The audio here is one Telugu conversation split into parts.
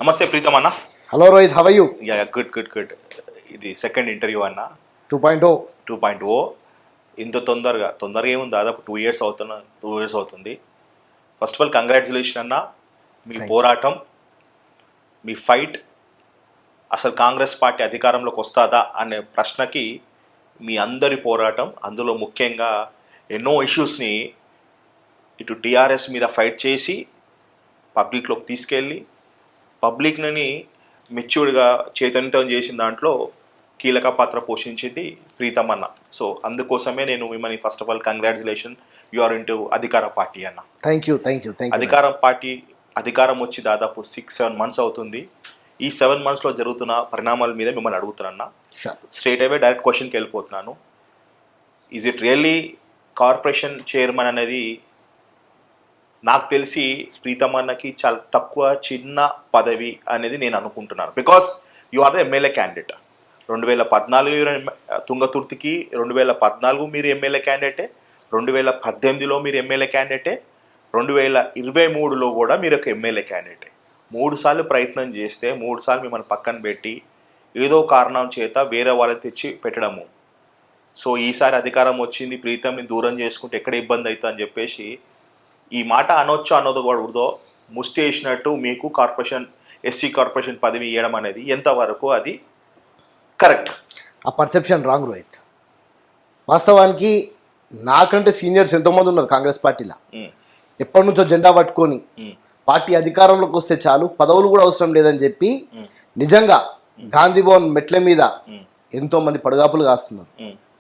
నమస్తే ప్రీతం అన్న. Hello Rohit, how are you? Good. ఇది సెకండ్ ఇంటర్వ్యూ అన్న. 2.0. 2.0. ఇంత తొందరగా ఏముంది, దాదాపు 2 years అవుతుంది. ఫస్ట్ ఆఫ్ ఆల్ కంగ్రాచులేషన్ అన్న. మీ పోరాటం, మీ ఫైట్, అసలు కాంగ్రెస్ పార్టీ అధికారంలోకి వస్తుందా అనే ప్రశ్నకి మీ అందరి పోరాటం, అందులో ముఖ్యంగా ఎన్నో ఇష్యూస్ని ఇటు టీఆర్ఎస్ మీద ఫైట్ చేసి పబ్లిక్లోకి తీసుకెళ్ళి పబ్లిక్ని మెచ్యూర్డ్గా చైతన్యతం చేసిన దాంట్లో కీలక పాత్ర పోషించింది ప్రీతం అన్న. సో అందుకోసమే నేను మిమ్మల్ని first of all congratulation, you are into అధికార పార్టీ అన్న. Thank you. అధికారం వచ్చి దాదాపు 6-7 months అవుతుంది. ఈ 7 monthsలో జరుగుతున్న పరిణామాల మీద మిమ్మల్ని అడుగుతున్నా. స్ట్రేట్ అవే డైరెక్ట్ క్వశ్చన్కి వెళ్ళిపోతున్నాను. Is it really corporation chairman అనేది నాకు తెలిసి ప్రీతం అన్నకి చాలా తక్కువ, చిన్న పదవి అనేది నేను అనుకుంటున్నాను. Because you are the MLA candidate. 2014 తుంగతుర్తికి 2014 మీరు ఎమ్మెల్యే క్యాండిడేటే, 2018లో మీరు ఎమ్మెల్యే క్యాండిడేటే, 2023లో కూడా మీరు ఒక ఎమ్మెల్యే క్యాండిడేటే. 3 సార్లు ప్రయత్నం చేస్తే 3 సార్లు మిమ్మల్ని పక్కన పెట్టి ఏదో కారణం చేత వేరే వాళ్ళని తెచ్చి పెట్టడము. సో ఈసారి అధికారం వచ్చింది, ప్రీతంని దూరం చేసుకుంటే ఎక్కడ ఇబ్బంది అవుతుంది అని చెప్పేసి ఈ మాట అనొచ్చు అన్నది కూడా ముష్టి వేసినట్టు మీకు ఎస్సీ కార్పొరేషన్ పదవి ఇవ్వడం అనేది ఎంతవరకు అది కరెక్ట్? ఆ పర్సెప్షన్ రాంగ్ రోహిత్. వాస్తవానికి నాకంటే సీనియర్స్ ఎంతోమంది ఉన్నారు కాంగ్రెస్ పార్టీలో. ఎప్పటి నుంచో జెండా పట్టుకొని పార్టీ అధికారంలోకి వస్తే చాలు, పదవులు కూడా అవసరం లేదని చెప్పి నిజంగా గాంధీ భవన్ మెట్ల మీద ఎంతోమంది పడుగాపులు కాస్తున్నారు.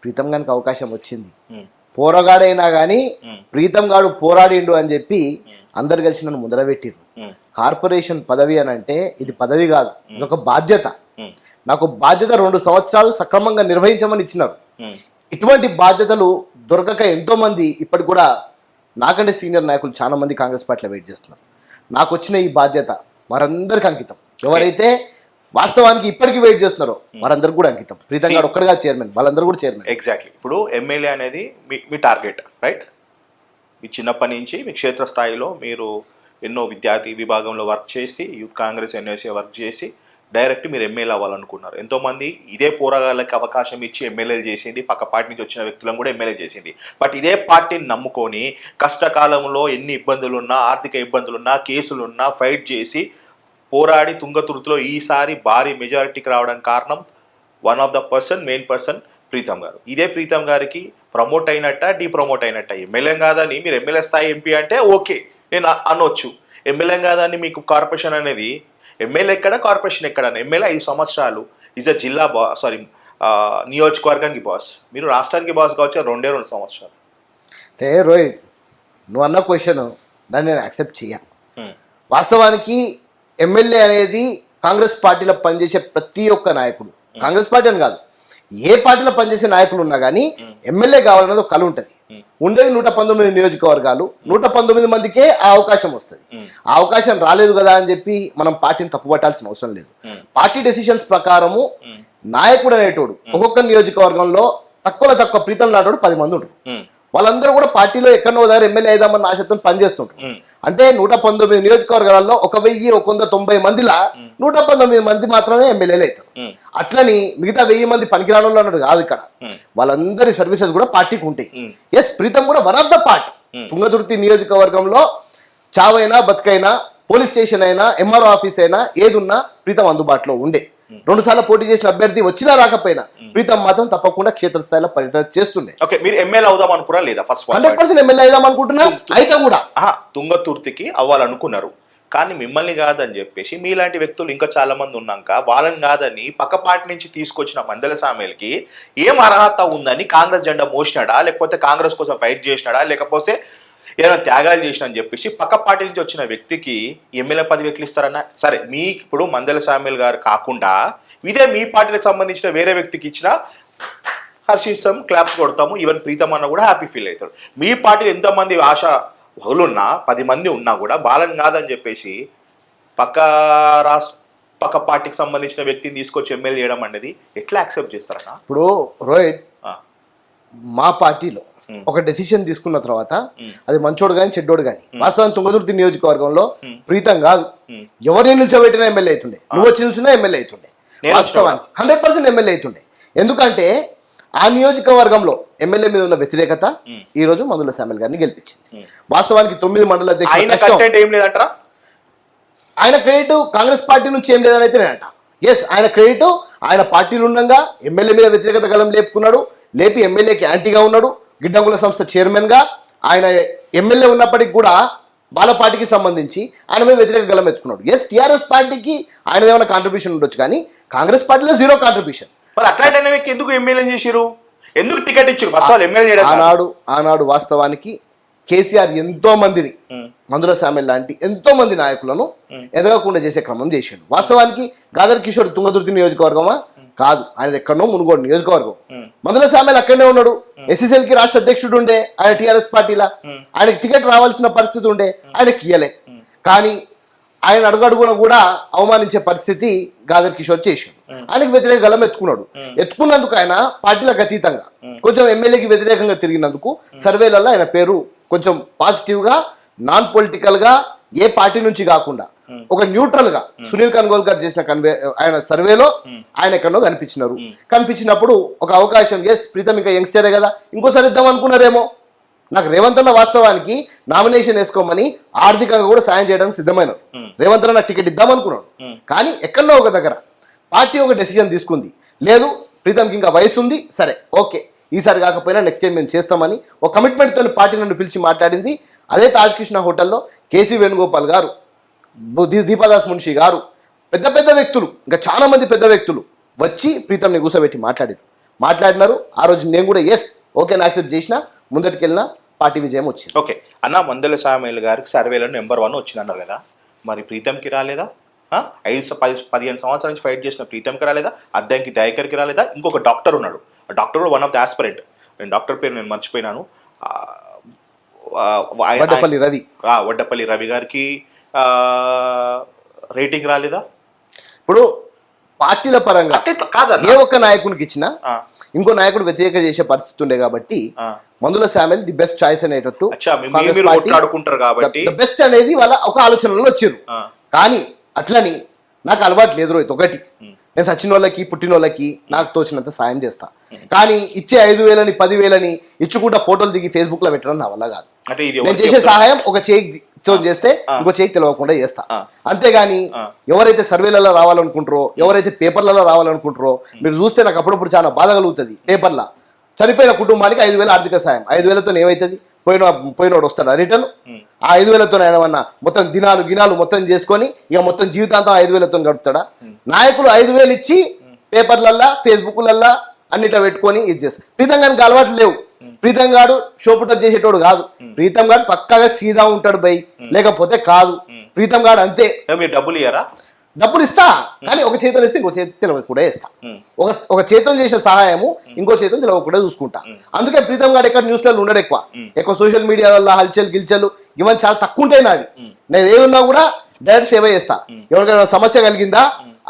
ప్రీతం గారికి అవకాశం వచ్చింది, పోరగాడైనా కానీ ప్రీతం గాడు పోరాడిండు అని చెప్పి అందరు కలిసి నన్ను ముందర పెట్టిరు. కార్పొరేషన్ పదవి అని అంటే ఇది పదవి కాదు, ఇదొక బాధ్యత. నాకు బాధ్యత 2 సంవత్సరాలు సక్రమంగా నిర్వహించమని ఇచ్చినారు. ఇటువంటి బాధ్యతలు దొరకక ఎంతో మంది ఇప్పటికి కూడా నాకంటే సీనియర్ నాయకులు చాలా మంది కాంగ్రెస్ పార్టీలో వెయిట్ చేస్తున్నారు. నాకు వచ్చిన ఈ బాధ్యత వారందరికీ అంకితం. ఎవరైతే వాస్తవానికి ఇప్పటికీ వెయిట్ చేస్తున్నారో వారందరూ కూడా అంకితం. ప్రీతం గారు ఒక్కడిగా చైర్మన్, వాళ్ళందరూ కూడా చైర్మన్. ఎగ్జాక్ట్లీ. ఇప్పుడు ఎమ్మెల్యే అనేది మీ టార్గెట్, రైట్? మీ చిన్నప్పటి నుంచి మీ క్షేత్రస్థాయిలో మీరు ఎన్నో విద్యార్థి విభాగంలో వర్క్ చేసి, యూత్ కాంగ్రెస్ ఎన్ఎస్ఏ వర్క్ చేసి డైరెక్ట్ మీరు ఎమ్మెల్యే అవ్వాలనుకున్నారు. ఎంతోమంది ఇదే పోరాగాళ్ళకి అవకాశం ఇచ్చి ఎమ్మెల్యేలు చేసింది, పక్క పార్టీ నుంచి వచ్చిన వ్యక్తులను కూడా ఎమ్మెల్యే చేసింది. బట్ ఇదే పార్టీని నమ్ముకొని కష్టకాలంలో ఎన్ని ఇబ్బందులున్నా, ఆర్థిక ఇబ్బందులున్నా, కేసులున్నా ఫైట్ చేసి పోరాడి తుంగతుర్తిలో ఈసారి భారీ మెజారిటీకి రావడానికి కారణం మెయిన్ పర్సన్ ప్రీతం గారు. ఇదే ప్రీతం గారికి ప్రమోట్ అయినట్ట, డీప్రమోట్ అయినట్ట. ఎమ్మెల్యే కాదని మీరు ఎమ్మెల్యే స్థాయి ఎంపీ అంటే ఓకే, నేను అనొచ్చు. ఎమ్మెల్యే కాదని మీకు కార్పొరేషన్ అనేది, ఎమ్మెల్యే ఎక్కడ, కార్పొరేషన్ ఎక్కడ? ఎమ్మెల్యే 5 సంవత్సరాలు ఈజ్ అ జిల్లా నియోజకవర్గానికి బాస్. మీరు రాష్ట్రానికి బాస్ కావచ్చు 2 సంవత్సరాలు. రోహిత్, నువ్వు అన్న క్వశ్చన్ దాన్ని నేను యాక్సెప్ట్ చేయ. వాస్తవానికి ఎమ్మెల్యే అనేది కాంగ్రెస్ పార్టీలో పనిచేసే ప్రతి ఒక్క నాయకుడు, కాంగ్రెస్ పార్టీ అని కాదు, ఏ పార్టీలో పనిచేసే నాయకులు ఉన్నా కానీ ఎమ్మెల్యే కావాలన్నది ఒక కళ ఉంటుంది. ఉండేది 119 నియోజకవర్గాలు, 119 మందికే ఆ అవకాశం వస్తుంది. ఆ అవకాశం రాలేదు కదా అని చెప్పి మనం పార్టీని తప్పుపట్టాల్సిన అవసరం లేదు. పార్టీ డెసిషన్స్ ప్రకారము నాయకుడు అనేటోడు ఒక్కొక్క నియోజకవర్గంలో తక్కువ ప్రీతం నాటోడు 10 మంది ఉంటారు. వాళ్ళందరూ కూడా పార్టీలో ఎక్కడో దగ్గర ఎమ్మెల్యే అయిదామన్న ఆశతో పనిచేస్తుంటారు. అంటే 119 నియోజకవర్గాలలో 1190 మందిలా 119 మంది మాత్రమే ఎమ్మెల్యేలు అవుతారు. అట్లని మిగతా 1000 మంది పనికిరాని వాళ్ళు అన్నట్టు కాదు. ఇక్కడ వాళ్ళందరి సర్వీసెస్ కూడా పార్టీకి ఉంటాయి. ఎస్, ప్రీతం కూడా one of the part. Thungathurthi నియోజకవర్గంలో చావైనా బతుకైనా, పోలీస్ స్టేషన్ అయినా, ఎంఆర్ఓ ఆఫీస్ అయినా, ఏదున్నా ప్రీతం అందుబాటులో ఉండే. 2 సార్లు పోటీ చేసిన అభ్యర్థి వచ్చినా రాకపోయినా ప్రీతం మాత్రం తప్పకుండా క్షేత్రస్థాయిలో పర్యటన చేస్తుండే. ఓకే, మీరు ఎమ్మెల్యే అవుదాం అనుకున్నా లేదా? ఫస్ట్ 100% ఎమ్మెల్యే అవుదాం అనుకుంటున్నా. అయితే కూడా తుంగతుర్తికి అవ్వాలనుకున్నారు, కానీ మిమ్మల్ని కాదని చెప్పేసి మీలాంటి వ్యక్తులు ఇంకా చాలా మంది ఉన్నాక వాళ్ళని కాదని పక్క పార్టీ నుంచి తీసుకొచ్చిన మందెల సామేల్కి ఏం అర్హత ఉందని కాంగ్రెస్ జెండా మోసినాడా, లేకపోతే కాంగ్రెస్ కోసం ఫైట్ చేసినాడా, లేకపోతే ఏదైనా త్యాగాలు చేసిన అని చెప్పేసి పక్క పార్టీ నుంచి వచ్చిన వ్యక్తికి ఎమ్మెల్యే పదవి ఎట్లు ఇస్తారన్నా? సరే, మీకు ఇప్పుడు మందెల సామేల్ గారు కాకుండా ఇదే మీ పార్టీకి సంబంధించిన వేరే వ్యక్తికి ఇచ్చిన హర్షిస్తాం, క్లాప్స్ కొడతాము. ఈవెన్ ప్రీతం అన్న కూడా హ్యాపీ ఫీల్ అవుతాడు. మీ పార్టీలో ఎంతమంది ఆశా బహులున్నా 10 మంది ఉన్నా కూడా బాలని కాదని చెప్పేసి పక్క పార్టీకి సంబంధించిన వ్యక్తిని తీసుకొచ్చి ఎమ్మెల్యే చేయడం అనేది ఎట్లా యాక్సెప్ట్ చేస్తారన్నా? ఇప్పుడు రోహిత్, మా పార్టీలో ఒక డెసిషన్ తీసుకున్న తర్వాత అది మంచోడు కానీ చెడ్డోడు కానీ వాస్తవానికి తుంగతుర్తి నియోజకవర్గంలో ప్రీతం కాదు, ఎవరిని నిల్చోబెట్టినా ఎమ్మెల్యే అవుతుండే, నువ్వు వచ్చి నిల్చున్నా ఎమ్మెల్యే అవుతుండే, వాస్తవానికి 100% ఎమ్మెల్యే అవుతుండే. ఎందుకంటే ఆ నియోజకవర్గంలో ఎమ్మెల్యే మీద ఉన్న వ్యతిరేకత ఈ రోజు మందుల శామ్యుల్ గారిని గెలిపించింది. వాస్తవానికి 9 మండల అధ్యక్షులు ఆయన క్రెడిట్ కాంగ్రెస్ పార్టీ నుంచి ఏం లేదని అయితే నేనంట. ఎస్, ఆయన క్రెడిట్ ఆయన పార్టీలు ఉండగా ఎమ్మెల్యే మీద వ్యతిరేకత గలం లేపుకున్నాడు, లేపి ఎమ్మెల్యేకి యాంటీగా ఉన్నాడు. గిడ్డంగుల సంస్థ చైర్మన్గా ఆయన ఎమ్మెల్యే ఉన్నప్పటికీ కూడా వాళ్ళ పార్టీకి సంబంధించి ఆయన మీద వ్యతిరేక గలం ఎత్తుకున్నాడు. ఎస్, టీఆర్ఎస్ పార్టీకి ఆయన ఏమైనా కాంట్రిబ్యూషన్ ఉండొచ్చు కానీ కాంగ్రెస్ పార్టీలో 0 కాంట్రిబ్యూషన్. మరి అట్లాంటి ఎందుకు ఎమ్మెల్యే చేసిరు, ఎందుకు టికెట్ ఇచ్చారు? ఆనాడు వాస్తవానికి కేసీఆర్ ఎంతో మందిని మందుల శామ్యుల్ లాంటి ఎంతో మంది నాయకులను ఎదగకుండా చేసే క్రమం చేశాడు. వాస్తవానికి గాదర్ కిషోర్ తుంగతుర్తి నియోజకవర్గమా కాదు, ఆయనది ఎక్కడో మునుగోడు నియోజకవర్గం. మందుల శామ్యుల్ అక్కడనే ఉన్నాడు. ఎస్ఎస్ఎల్కి రాష్ట్ర అధ్యక్షుడు ఉండే ఆయన టీఆర్ఎస్ పార్టీలా, ఆయనకి టికెట్ రావాల్సిన పరిస్థితి ఉండే, ఆయనకి ఇయ్యలే. కానీ ఆయన అడుగడుగున కూడా అవమానించే పరిస్థితి గాదర్ కిషోర్ చేశాడు. ఆయనకి వ్యతిరేక గలం ఎత్తుకున్నందుకు ఆయన పార్టీలకు అతీతంగా కొంచెం ఎమ్మెల్యేకి వ్యతిరేకంగా తిరిగినందుకు సర్వేలలో ఆయన పేరు కొంచెం పాజిటివ్గా నాన్ పొలిటికల్గా ఏ పార్టీ నుంచి కాకుండా ఒక న్యూట్రల్గా సునీల్ కన్గోల్కర్ చేసిన ఆయన సర్వేలో ఆయన ఎక్కడో కనిపించినప్పుడు ఒక అవకాశం, ఎస్ ప్రీతం ఇంకా యంగ్స్టరే కదా ఇంకోసారి ఇద్దాం అనుకున్నారేమో. నాకు రేవంత్ అన్న వాస్తవానికి నామినేషన్ వేసుకోమని ఆర్థికంగా కూడా సాయం చేయడానికి సిద్ధమైనాడు. రేవంత్ అన్న టికెట్ ఇద్దాం అనుకున్నాడు. కానీ ఎక్కడో ఒక దగ్గర పార్టీ ఒక డెసిషన్ తీసుకుంది, లేదు ప్రీతంకి ఇంకా వయసు ఉంది, సరే ఓకే ఈసారి కాకపోయినా నెక్స్ట్ టైం మేము చేస్తామని ఒక కమిట్మెంట్తో పార్టీ నన్ను పిలిచి మాట్లాడింది. అదే తాజ్ కృష్ణ హోటల్లో కేసీ వేణుగోపాల్ గారు, దీపాదాస్ మున్షి గారు, పెద్ద పెద్ద వ్యక్తులు, ఇంకా చాలా మంది పెద్ద వ్యక్తులు వచ్చి ప్రీతంని కూర్చోబెట్టి మాట్లాడినారు. ఆ రోజు నేను కూడా ఎస్ ఓకే యాక్సెప్ట్ చేసిన, ముందటికి వెళ్ళిన పార్టీ విజయం వచ్చింది. ఓకే అన్న, మందుల శామ్యుల్ గారికి సర్వేలో నెంబర్ 1 వచ్చింది అన్నారు కదా, మరి ప్రీతంకి రాలేదా? 5-15 సంవత్సరాల నుంచి ఫైట్ చేసిన ప్రీతంకి రాలేదా? అద్దంకి దయాకర్కి రాలేదా? ఇంకొక డాక్టర్ ఉన్నాడు, ఆ డాక్టర్ కూడా వన్ ఆఫ్ ద ఆస్పిరెంట్, నేను డాక్టర్ పేరు నేను మర్చిపోయినాను, వడ్డపల్లి రవి గారికి రేటింగ్ రాలేదా? ఇప్పుడు పార్టీల పరంగా ఏ ఒక్క నాయకునికి ఇచ్చినా ఇంకో నాయకుడు వ్యతిరేక చేసే పరిస్థితి ఉండే కాబట్టి Mandula Samuel the best choice అనేటట్టు బెస్ట్ అనేది వాళ్ళ ఒక ఆలోచనలో వచ్చారు. కానీ అట్లని నాకు అలవాటు లేదు రోహిత్. ఒకటి, నేను సచిన వాళ్ళకి పుట్టిన వాళ్ళకి నాకు తోచినంత సాయం చేస్తా, కానీ ఇచ్చే 5,000 10,000 ఇచ్చుకుంటా ఫోటోలు దిగి ఫేస్బుక్ లో పెట్టడం నా వల్ల కాదు. నేను చేసే సహాయం ఒక చేయి చేస్తే ఇంకో చేయికి తెలియకుండా చేస్తా. అంతేగాని ఎవరైతే సర్వేలలో రావాలనుకుంటారో, ఎవరైతే పేపర్లలో రావాలనుకుంటారో, మీరు చూస్తే నాకు అప్పుడప్పుడు చాలా బాధ కలుగుతుంది. పేపర్లో చనిపోయిన కుటుంబానికి 5,000 ఆర్థిక సాయం, 5,000తో ఏమవుతుంది? పోయినోడు వస్తాడా రిటర్న్? ఆ 5,000తో ఏమన్నా మొత్తం గినాలు మొత్తం చేసుకొని ఇక మొత్తం జీవితాంతం 5,000తో గడుపుతాడా? నాయకులు 5,000 ఇచ్చి పేపర్లల్లా ఫేస్బుక్లల్లా అన్నిట్లో పెట్టుకొని ఇది చేస్తారు. ప్రీతం గారికి అలవాట్లు లేవు. ప్రీతం గాడు షోపుటప్ చేసేటోడు కాదు. ప్రీతం గాడు పక్కాగా సీదా ఉంటాడు బై, లేకపోతే కాదు. ప్రీతం గాడు అంతే. మీరు డబ్బులు ఇయ్యారా? డబ్బులు ఇస్తా, కానీ ఒక చేతులు ఇస్తే ఇంకో చేతులు కూడా ఇస్తా. ఒక చేతులు చేసే సహాయము ఇంకో చేతులు తెలియకుండా చూసుకుంటా. అందుకే ప్రీతం గారు ఎక్కడ న్యూస్లలో ఉండడు, ఎక్కువ సోషల్ మీడియాలో హల్చల్ గిల్చలు ఇవన్నీ చాలా తక్కువ ఉంటాయి నావి. నేను ఏమున్నా కూడా డైరెక్ట్ సేవ చేస్తా. ఎవరికైనా సమస్య కలిగిందా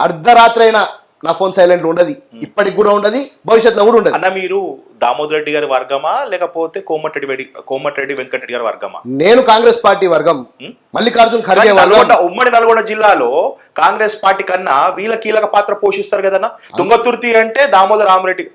అర్ధరాత్రి అయినా నా ఫోన్ సైలెంట్ ఉండదు, ఇప్పటికి కూడా ఉండదు, భవిష్యత్తులో కూడా ఉండదు. అన్న మీరు దామోదర్ రెడ్డి గారి వర్గమా లేకపోతే కోమటిరెడ్డి వెంకటరెడ్డి గారి వర్గమా? నేను కాంగ్రెస్ పార్టీ వర్గం, మల్లికార్జున్ ఖర్గే వర్గం. ఉమ్మడి నల్గొండ జిల్లాలో కాంగ్రెస్ పార్టీ కన్నా వీళ్ళ కీలక పాత్ర పోషిస్తారు కదన్నా. తుంగతుర్తి అంటే దామోదర్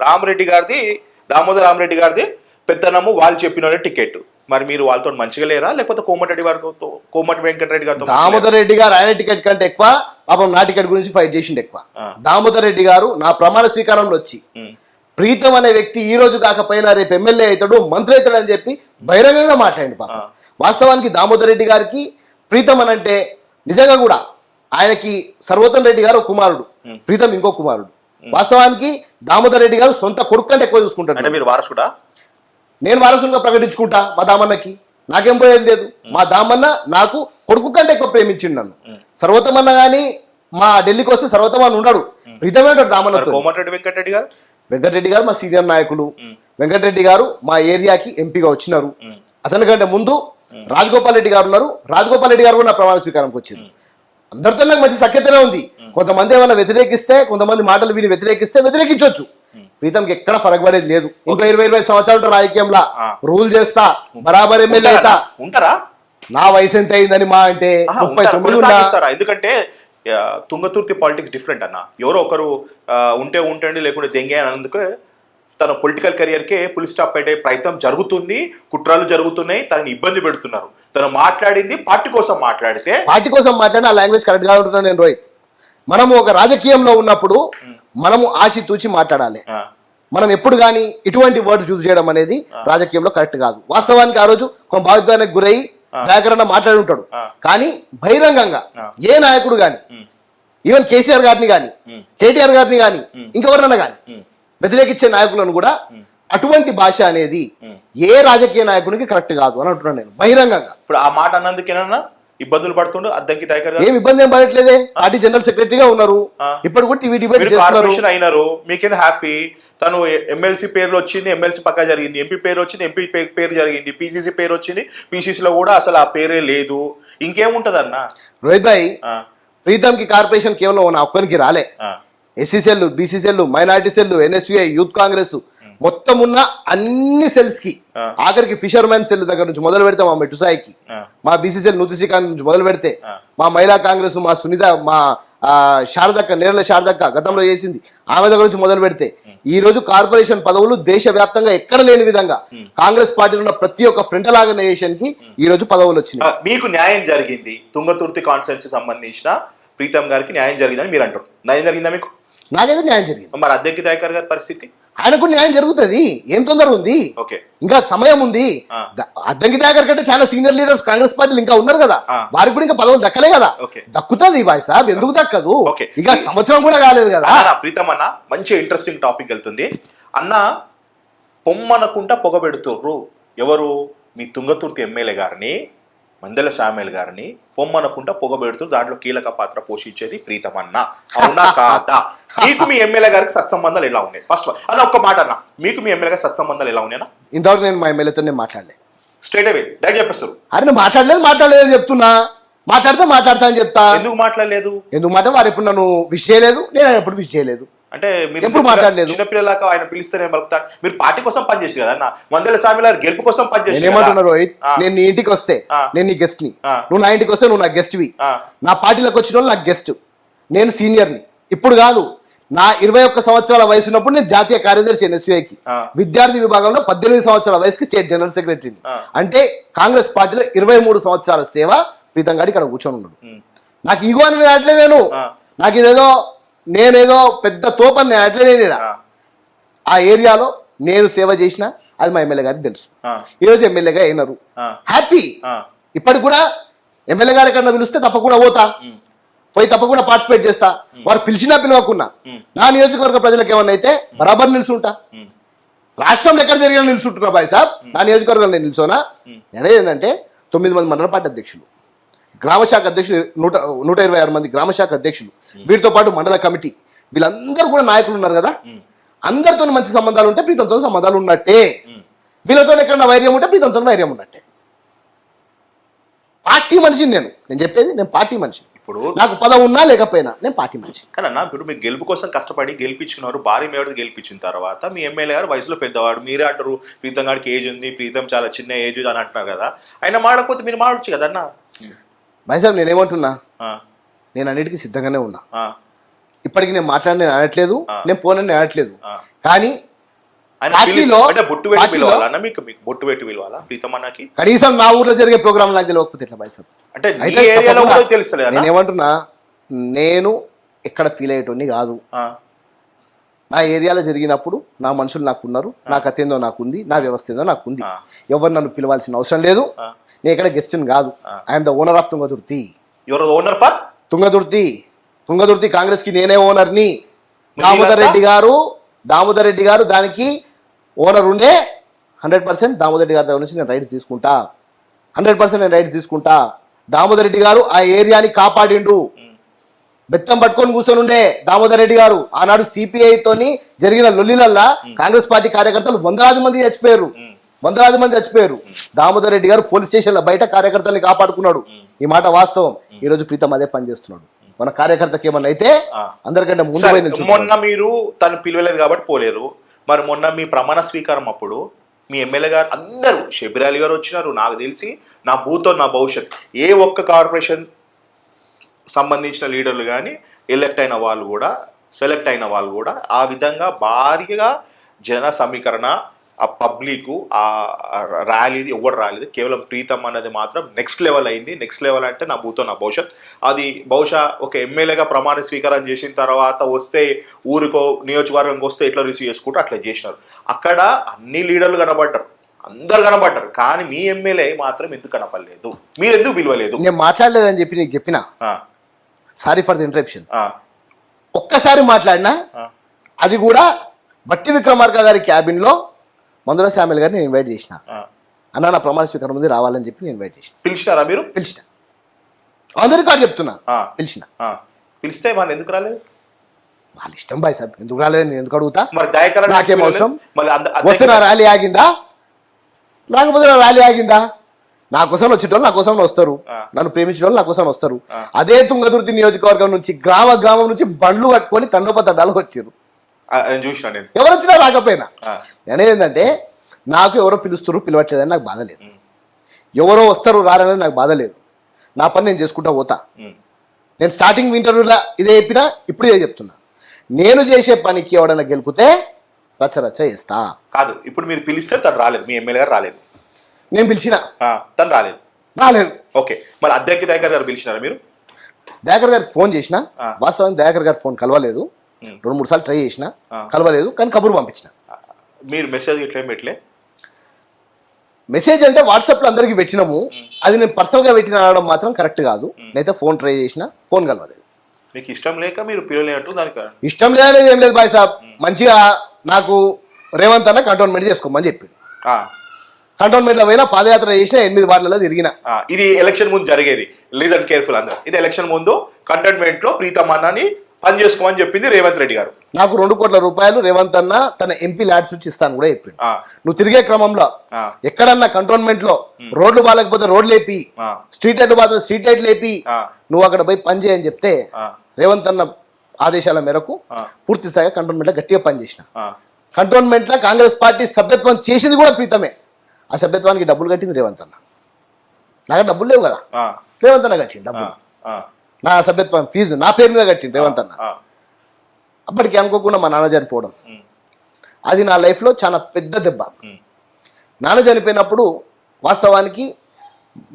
రామరెడ్డి గారిది పెత్తనము, వాళ్ళు చెప్పిన టికెట్. మరి మీరు వాళ్ళతో మంచిగా లేరా, లేకపోతే కోమటి వెంకటరెడ్డి గారితో? దామోదర్ రెడ్డి గారు ఆయన టికెట్ కంటే ఎక్కువ పాపం నా టికెట్ గురించి ఫైట్ చేసిండు ఎక్కువ. దామోదర్ రెడ్డి గారు నా ప్రమాణ స్వీకారంలో వచ్చి ప్రీతం అనే వ్యక్తి ఈ రోజు కాకపోయినా రేపు ఎమ్మెల్యే అవుతాడు, మంత్రి అవుతాడు అని చెప్పి బహిరంగంగా మాట్లాడింది పాపం. వాస్తవానికి దామోదర్ రెడ్డి గారికి ప్రీతం అని అంటే నిజంగా కూడా ఆయనకి సర్వోత్తమ్ రెడ్డి గారు కుమారుడు, ప్రీతం ఇంకో కుమారుడు. వాస్తవానికి దామోదర్ రెడ్డి గారు సొంత కొడుకు కంటే ఎక్కువ చూసుకుంటారు. మీరు వారసుడా? నేను వారసులుగా ప్రకటించుకుంటా. మా దామన్నకి నాకేం పోయేది లేదు. మా దామన్న నాకు కొడుకు కంటే ఎక్కువ ప్రేమించిండు నన్ను. సర్వోత్తమన్న కానీ మా ఢిల్లీకి వస్తే సర్వోత్తమన్న ఉన్నాడు, ప్రీతమే ఉంటాడు దామన్నతో. వెంకటరెడ్డి గారు మా సీనియర్ నాయకులు. వెంకటరెడ్డి గారు మా ఏరియాకి ఎంపీగా వచ్చినారు. అతనికంటే ముందు రాజగోపాల్ రెడ్డి గారు ఉన్నారు. రాజగోపాల్ రెడ్డి గారు కూడా నా ప్రమాణ స్వీకారంకి వచ్చారు. అందరితో నాకు మంచి సఖ్యతనే ఉంది. కొంతమంది ఏమైనా వ్యతిరేకిస్తే, కొంతమంది మాటలు విని వ్యతిరేకిస్తే వ్యతిరేకించవచ్చు, ప్రీతంకి ఎక్కడ ఫరక్ పడేది లేదు. ఇంకో 20-25 సంవత్సరాలు రాజకీయంలో ఆ. రూల్ చేస్తా, బరాబర్ ఎమ్మెల్యే అవుతా. ఉంటారా? నా వయసు ఎంత అయిందని మా అంటే 39 ఉన్నా. కొనసాగిస్తారా? ఎందుకంటే తుంగతుర్తి పాలిటిక్స్ డిఫరెంట్ అన్న. ఎవరో ఒకరు ఉంటే ఉంటండి లేకుంటే దెంగే అన్నందుకు తన పొలిటికల్ కెరియర్కే ఫుల్ స్టాప్ పెట్టే ప్రయత్నం జరుగుతుంది, కుట్రలు జరుగుతున్నాయి, తనని ఇబ్బంది పెడుతున్నారు. తను మాట్లాడింది పార్టీ కోసం మాట్లాడితే, పార్టీ కోసం మాట్లాడిన ఆ లాంగ్వేజ్ కరెక్ట్ గా ఉంటున్నాను నేను రోహిత్. మనము ఒక రాజకీయంలో ఉన్నప్పుడు మనము ఆచితూచి మాట్లాడాలి. మనం ఎప్పుడు కానీ ఇటువంటి వర్డ్స్ యూజ్ చేయడం అనేది రాజకీయంలో కరెక్ట్ కాదు. వాస్తవానికి ఆ రోజు కొంత భావిత్వానికి గురై దయాకరణ మాట్లాడి ఉంటాడు, కానీ బహిరంగంగా ఏ నాయకుడు కానీ, ఈవెన్ కేసీఆర్ గారిని కానీ, కేటీఆర్ గారిని కానీ, ఇంకెవరన్నా కానీ వ్యతిరేకించే నాయకులను కూడా అటువంటి భాష అనేది ఏ రాజకీయ నాయకుడికి కరెక్ట్ కాదు అని అంటున్నాను నేను బహిరంగంగా. ఇప్పుడు ఆ మాట అన్నందుకేనా ఇబ్బందులు పడుతుండు అద్దంకి దయాకర్ గారు? ఏం ఇబ్బంది ఏం పడట్లేదే, పార్టీ జనరల్ సెక్రటరీగా ఉన్నారు, ఇప్పుడు కూడా టీవీ డిబేట్ కార్పొరేషన్ అయినారు, మీకేదో హ్యాపీ. తను ఎమ్మెల్సీ పేర్లు వచ్చింది, ఎమ్మెల్సీ పక్క జరిగింది, ఎంపీ పేరు వచ్చింది, ఎంపీ పేరు జరిగింది, పిసిసి పేరు వచ్చింది, పిసిసిలో కూడా అసలు ఆ పేరే లేదు. ఇంకేముంటది అన్న? రోహిత్ భాయ్, ప్రీతంకి కార్పొరేషన్ కేవలం నా ఒక్కరికి రాలే. SC cell, BC cell, minority cell, NSUI, youth Congress మొత్తం ఉన్న అన్ని సెల్స్ కి, ఆఖరికి ఫిషర్మెన్ సెల్ దగ్గర నుంచి మొదలు పెడితే మా మెట్టు సాయికి, మా బీసీ సెల్ నూతి శ్రీకాంత్ నుంచి మొదలు పెడితే మా మహిళా కాంగ్రెస్, మా సునీత, మా శారదక్క, నేరల శారదక్క గతంలో చేసింది, ఆమె దగ్గర నుంచి మొదలు పెడితే ఈ రోజు కార్పొరేషన్ పదవులు దేశవ్యాప్తంగా ఎక్కడ లేని విధంగా కాంగ్రెస్ పార్టీలో ఉన్న ప్రతి ఒక్క ఫ్రంటల్ ఆర్గనైజేషన్ కి ఈ రోజు పదవులు వచ్చినాయి. మీకు న్యాయం జరిగింది, తుంగతుర్తి కాన్స్టిట్యున్సీ సంబంధించిన ప్రీతం గారికి న్యాయం జరిగిందని మీరు అంటారు. న్యాయం జరిగిందా మీకు? నాకైతే న్యాయం జరిగింది. మరి అద్దంకి దయాకర్ గారి పరిస్థితి? ఆయనకు న్యాయం జరుగుతుంది, ఏం తొందర ఉంది, ఇంకా సమయం ఉంది. అద్దంకి దయాకర్ కంటే చాలా సీనియర్ లీడర్స్ కాంగ్రెస్ పార్టీలు ఇంకా ఉన్నారు కదా, వారికి కూడా ఇంకా పదవులు దక్కలే కదా. దక్కుతుంది బాయ్ సాబ్, ఎందుకు దక్కదు? ఇక సంవత్సరం కూడా కాలేదు కదా. ప్రీతం అన్న మంచి ఇంట్రెస్టింగ్ టాపిక్ వెళ్తుంది అన్న. పొమ్మనకుండా పొగబెడుతుర్రు ఎవరు? మీ తుంగతుర్తి ఎమ్మెల్యే గారిని, మందెల శామ్యుల్ గారిని పొమ్మనకుండా పొగబెడుతూ దాంట్లో కీలక పాత్ర పోషించేది ప్రీతం అన్న. అవునా కాదా? మీకు మీ ఎమ్మెల్యే గారికి సత్సంబంధాలు ఎలా ఉన్నాయి? ఫస్ట్ అన్న ఒక్క మాట అన్న, మీకు మీ ఎమ్మెల్యే గారి సత్సంబంధాలు ఎలా ఉన్నాయన్నా? ఇంతవరకు నేను మా ఎమ్మెల్యేతో మాట్లాడలేదు. స్ట్రైట్ అవే డైరెక్ట్ చెప్పేస్తారు. అరే నేను మాట్లాడలేదు అని చెప్తున్నా, మాట్లాడతా అని చెప్తా. ఎందుకు మాట్లాడలేదు? ఎందుకు మాట వారు ఎప్పుడు నన్ను విష్ చేయలేదు, నేను ఎప్పుడు విష్ చేయలేదు. అంటే మీరు ఎప్పుడు మాట్లాడలేదు. చిన్నపిల్లలాగా ఆయన పిలిస్తేనే పలుకుతాడు. మీరు పార్టీ కోసం పనిచేసి కదా అన్న, మందెల శామ్యుల్ గారు గెలుపు కోసం పనిచేసి. ఏమంటున్నారు రోహిత్, నేను నీ ఇంటికి వస్తే నేను నీ గెస్ట్ ని, నువ్వు నా ఇంటికి వస్తే నువ్వు నా గెస్ట్ వి. నా పార్టీలోకి వచ్చిన వాళ్ళు నాకు గెస్ట్, నేను సీనియర్ని. ఇప్పుడు కాదు, నా 21 సంవత్సరాల వయసు ఉన్నప్పుడు నేను జాతీయ కార్యదర్శి ఎన్ఎస్యుఐకి, విద్యార్థి విభాగంలో 18 సంవత్సరాల వయసుకి స్టేట్ జనరల్ సెక్రటరీని. అంటే కాంగ్రెస్ పార్టీలో 23 సంవత్సరాల సేవ. ప్రీతం గారి ఇక్కడ కూర్చొని ఉన్నాడు. నాకు ఈగో అని అట్లే, నాకు ఇదేదో నేనేదో పెద్ద తోపని అట్లే, నేను ఆ ఏరియాలో నేను సేవ చేసిన అది మా ఎమ్మెల్యే గారికి తెలుసు. ఈరోజు ఎమ్మెల్యేగా అయినారు, హ్యాపీ. ఇప్పటికి కూడా ఎమ్మెల్యే గారు ఎక్కడన్నా పిలిస్తే తప్పకుండా పోయి తప్పకుండా పార్టిసిపేట్ చేస్తా. వారు పిలిచినా పిలవకున్నా నా నియోజకవర్గ ప్రజలకు ఏమన్నా అయితే బరాబర్ నిలుచుంటా. రాష్ట్రంలో ఎక్కడ జరిగినా నిలుచుంటున్నా బాయ్ సాబ్, నా నియోజకవర్గంలో నేను నిల్చోనా. నేనే ఏంటంటే 9 మంది మండల పార్టీ అధ్యక్షులు, గ్రామశాఖ అధ్యక్షులు, 126 మంది గ్రామశాఖ అధ్యక్షులు, వీటితో పాటు మండల కమిటీ, వీళ్ళందరూ కూడా నాయకులు ఉన్నారు కదా. అందరితో మంచి సంబంధాలు ఉంటే ప్రీతంతో సంబంధాలు ఉన్నట్టే, వీళ్ళతో ఎక్కడన్నా వైర్యం ఉంటే ప్రీతంతో వైర్యం ఉన్నట్టే. పార్టీ మనిషిని నేను చెప్పేది, నేను పార్టీ మనిషి. ఇప్పుడు నాకు పదవి ఉన్నా లేకపోయినా నేను పార్టీ మనిషి. కానీ అన్న, ఇప్పుడు మీరు గెలుపు కోసం కష్టపడి గెలిపించుకున్నారు, భారీ మేడ గెలిపించిన తర్వాత మీ ఎమ్మెల్యే గారు వయసులో పెద్దవాడు, మీరే అంటారు ప్రీతం గారికి ఏజ్ ఉంది, ప్రీతం చాలా చిన్న ఏజ్ అని అంటున్నారు కదా. ఆయన మాడకపోతే మీరు మాడవచ్చు కదా అన్న. భాయ్సాబ్ నేనేమంటున్నా, నేను అన్నిటికీ సిద్ధంగానే ఉన్నా. ఇప్పటికి నేను మాట్లాడి అనట్లేదు, నేను పోనని అనట్లేదు. కానీ కనీసం నా ఊర్లో జరిగే ప్రోగ్రామ్ నాకు తెలియకపోతే ఎట్లా భాయ్సాబ్? అంటే నేనేమంటున్నా, నేను ఎక్కడ ఫీల్ అయ్యేటోని కాదు. నా ఏరియాలో జరిగినప్పుడు నా మనుషులు నాకున్నారు, నా కథ ఏందో నాకుంది, నా వ్యవస్థ ఏందో నాకుంది. ఎవరు నన్ను పిలవాల్సిన అవసరం లేదు. నేను ఎక్కడ గెస్ట్ని కాదు, I'm the owner of Thungathurthi. Thungathurthi Congress కి నేనే ఓనర్ని. దామోదర్ రెడ్డి గారు దానికి ఓనర్ ఉండే. 100% దామోదర్ రెడ్డి గారి దగ్గర నుంచి నేను రైట్స్ తీసుకుంటా, 100% నేను రైట్స్ తీసుకుంటా. దామోదర్ రెడ్డి గారు ఆ ఏరియాని కాపాడిండు. బెత్తం పట్టుకొని కూర్చొని ఉండే దామోదర్ రెడ్డి గారు. ఆనాడు సిపిఐ తోని జరిగిన లొల్లిలల్లా కాంగ్రెస్ పార్టీ కార్యకర్తలు వందలాది మంది చచ్చిపోయారు. దామోదర్ రెడ్డి గారు పోలీస్ స్టేషన్ల బయట కార్యకర్తల్ని కాపాడుకున్నాడు. ఈ మాట వాస్తవం. ఈ రోజు ప్రీతం అదే పని చేస్తున్నాడు. మన కార్యకర్తకి ఏమన్నా అయితే అందరికంటే ముందు సరే, పోయి నిల్చుంటాడు. మొన్న మీరు తను పిలవలేదు కాబట్టి పోలేరు. మరి మొన్న మీ ప్రమాణ స్వీకారం అప్పుడు మీ ఎమ్మెల్యే గారు అందరూ షబీర్ అలీ గారు వచ్చినారు. నాకు తెలిసి నా భూతో నా భవిష్యత్ ఏ ఒక్క కార్పొరేషన్ సంబంధించిన లీడర్లు కానీ సెలెక్ట్ అయిన వాళ్ళు కూడా ఆ విధంగా భారీగా జన సమీకరణ, ఆ పబ్లిక్, ఆ ర్యాలీది ఎవరు రాలేదు. కేవలం ప్రీతం అన్నది మాత్రం నెక్స్ట్ లెవెల్ అయింది. నెక్స్ట్ లెవెల్ అంటే నా భూతో నా భవిష్యత్. అది బహుశా ఒక ఎమ్మెల్యేగా ప్రమాణ స్వీకారం చేసిన తర్వాత వస్తే ఊరికో నియోజకవర్గంకి వస్తే ఎట్లా రిసీవ్ చేసుకుంటూ అట్లా చేసినారు. అక్కడ అన్ని లీడర్లు కనబడ్డారు, అందరు కనబడ్డారు. కానీ మీ ఎమ్మెల్యే మాత్రం ఎందుకు కనపడలేదు? మీరు ఎందుకు పిలవలేదు? నేను మాట్లాడలేదని చెప్పి నీకు చెప్పిన, సారీ ఫర్ ది ఇంటరప్షన్. ఒక్కసారి మాట్లాడినా, అది కూడా బట్టి విక్రమార్క గారి క్యాబిన్లో మందుల శామ్యుల్ గారిని నేను ఇన్వైట్ చేసిన. అన్న నా ప్రమాణ స్వీకారం ముందు రావాలని చెప్పి నేను ఇన్వైట్ చేసిన. పిలిచినారా మీరు? పిలిచిన, అందరి కాదు చెప్తున్నా, పిలిచిన. పిలిస్తే వాళ్ళు ఎందుకు రాలేదు? వాళ్ళ ఇష్టం బాయ్ సార్, ఎందుకు రాలేదు నేను ఎందుకు అడుగుతా? మరి దయాకర్ నాకేం అవసరం? వస్తే నా ర్యాలీ ఆగిందా? లేకపోతే నా ర్యాలీ ఆగిందా? నా కోసం వచ్చేటోళ్ళు నా కోసం వస్తారు, నన్ను ప్రేమించిన వాళ్ళు నా కోసం వస్తారు. అదే తుంగతుర్తి నియోజకవర్గం నుంచి గ్రామం నుంచి బండ్లు కట్టుకొని తండోపతండాలు వచ్చారు. చూసిన నేను, ఎవరు వచ్చినా రాకపోయినా. నేనేది ఏంటంటే, నాకు ఎవరో పిలుస్తారు పిలవట్లేదని నాకు బాధ లేదు, ఎవరో వస్తారు రారనేది నాకు బాధ లేదు. నా పని నేను చేసుకుంటా పోతా. నేను స్టార్టింగ్ ఇంటర్వ్యూలో ఇదే చెప్పినా, ఇప్పుడు ఇదే చెప్తున్నా. నేను చేసే పనికి ఎవడైనా గెలుకుతే రచ్చ చేస్తా. కాదు, ఇప్పుడు మీరు పిలిస్తే తను రాలేదు, మీ ఎమ్మెల్యే గారు రాలేదు. నేను పిలిచిన, తను రాలేదు. ఓకే, మరి అధ్యక్ష దయాకర్ గారు పిలిచినారా మీరు? దయాకర్ గారికి ఫోన్ చేసిన, వాస్తవానికి దయాకర్ గారి ఫోన్ కలవలేదు. 2-3 సార్లు ట్రై చేసిన, కలవలేదు. కానీ కబురు పంపించిన. మీరు మెసేజ్ ఇట్లా ఏం పెట్టలే? మెసేజ్ అంటే వాట్సాప్లో అందరికీ పెట్టినాము, అది నేను పర్సనల్గా పెట్టిన అనడం మాత్రం కరెక్ట్ కాదు. నేనైతే ఫోన్ ట్రై చేసిన, ఫోన్ కలవలేదు. మీకు ఇష్టం లేక మీరు పిలవలేనట్టు? దానికి ఇష్టం లేదనేది ఏం లేదు బాయ్ సాబ్. మంచిగా నాకు రేవంత్ అన్న కంటోన్మెంట్ చేసుకోమని చెప్పిండు. కంటోన్మెంట్లో పోయినా, పాదయాత్ర చేసిన, 8 వార్డులలో తిరిగిన. ఇది ఎలక్షన్ ముందు జరిగేది. లిజన్ కేర్ఫుల్ అందరూ. ఇది ఎలక్షన్ ముందు కంటోన్మెంట్ లో ప్రీతం అన్నని పని చేసుకోమని చెప్పింది రేవంత్ రెడ్డి గారు. నాకు 2 కోట్ల రూపాయలు రేవంత్ అన్న తన ఎంపీ ల్యాడ్స్ నుంచి ఇస్తాను కూడా చెప్పిండు. నువ్వు తిరిగే క్రమంలో ఎక్కడన్నా కంటోన్మెంట్ లో రోడ్లు బాగాలేకపోతే రోడ్లు లేపి, స్ట్రీట్ లైట్లు బాగా స్ట్రీట్ లైట్లు లేపి నువ్వు అక్కడ పోయి పని చేయని చెప్తే, రేవంత్ అన్న ఆదేశాల మేరకు పూర్తి స్థాయిగా కంటోన్మెంట్ లో గట్టిగా పనిచేసిన. కంటోన్మెంట్ లో కాంగ్రెస్ పార్టీ సభ్యత్వం చేసింది కూడా ప్రీతమే. ఆ సభ్యత్వానికి డబ్బులు కట్టింది రేవంత్ అన్న. నాకు డబ్బులు లేవు కదా, రేవంత్ అన్న కట్టింది డబ్బులు. నా సభ్యత్వం ఫీజు నా పేరు మీద కట్టింది రేవంత్ అన్న. అప్పటికి అనుకోకుండా మా నాన్న చనిపోవడం, అది నా లైఫ్లో చాలా పెద్ద దెబ్బ. నాన్న చనిపోయినప్పుడు వాస్తవానికి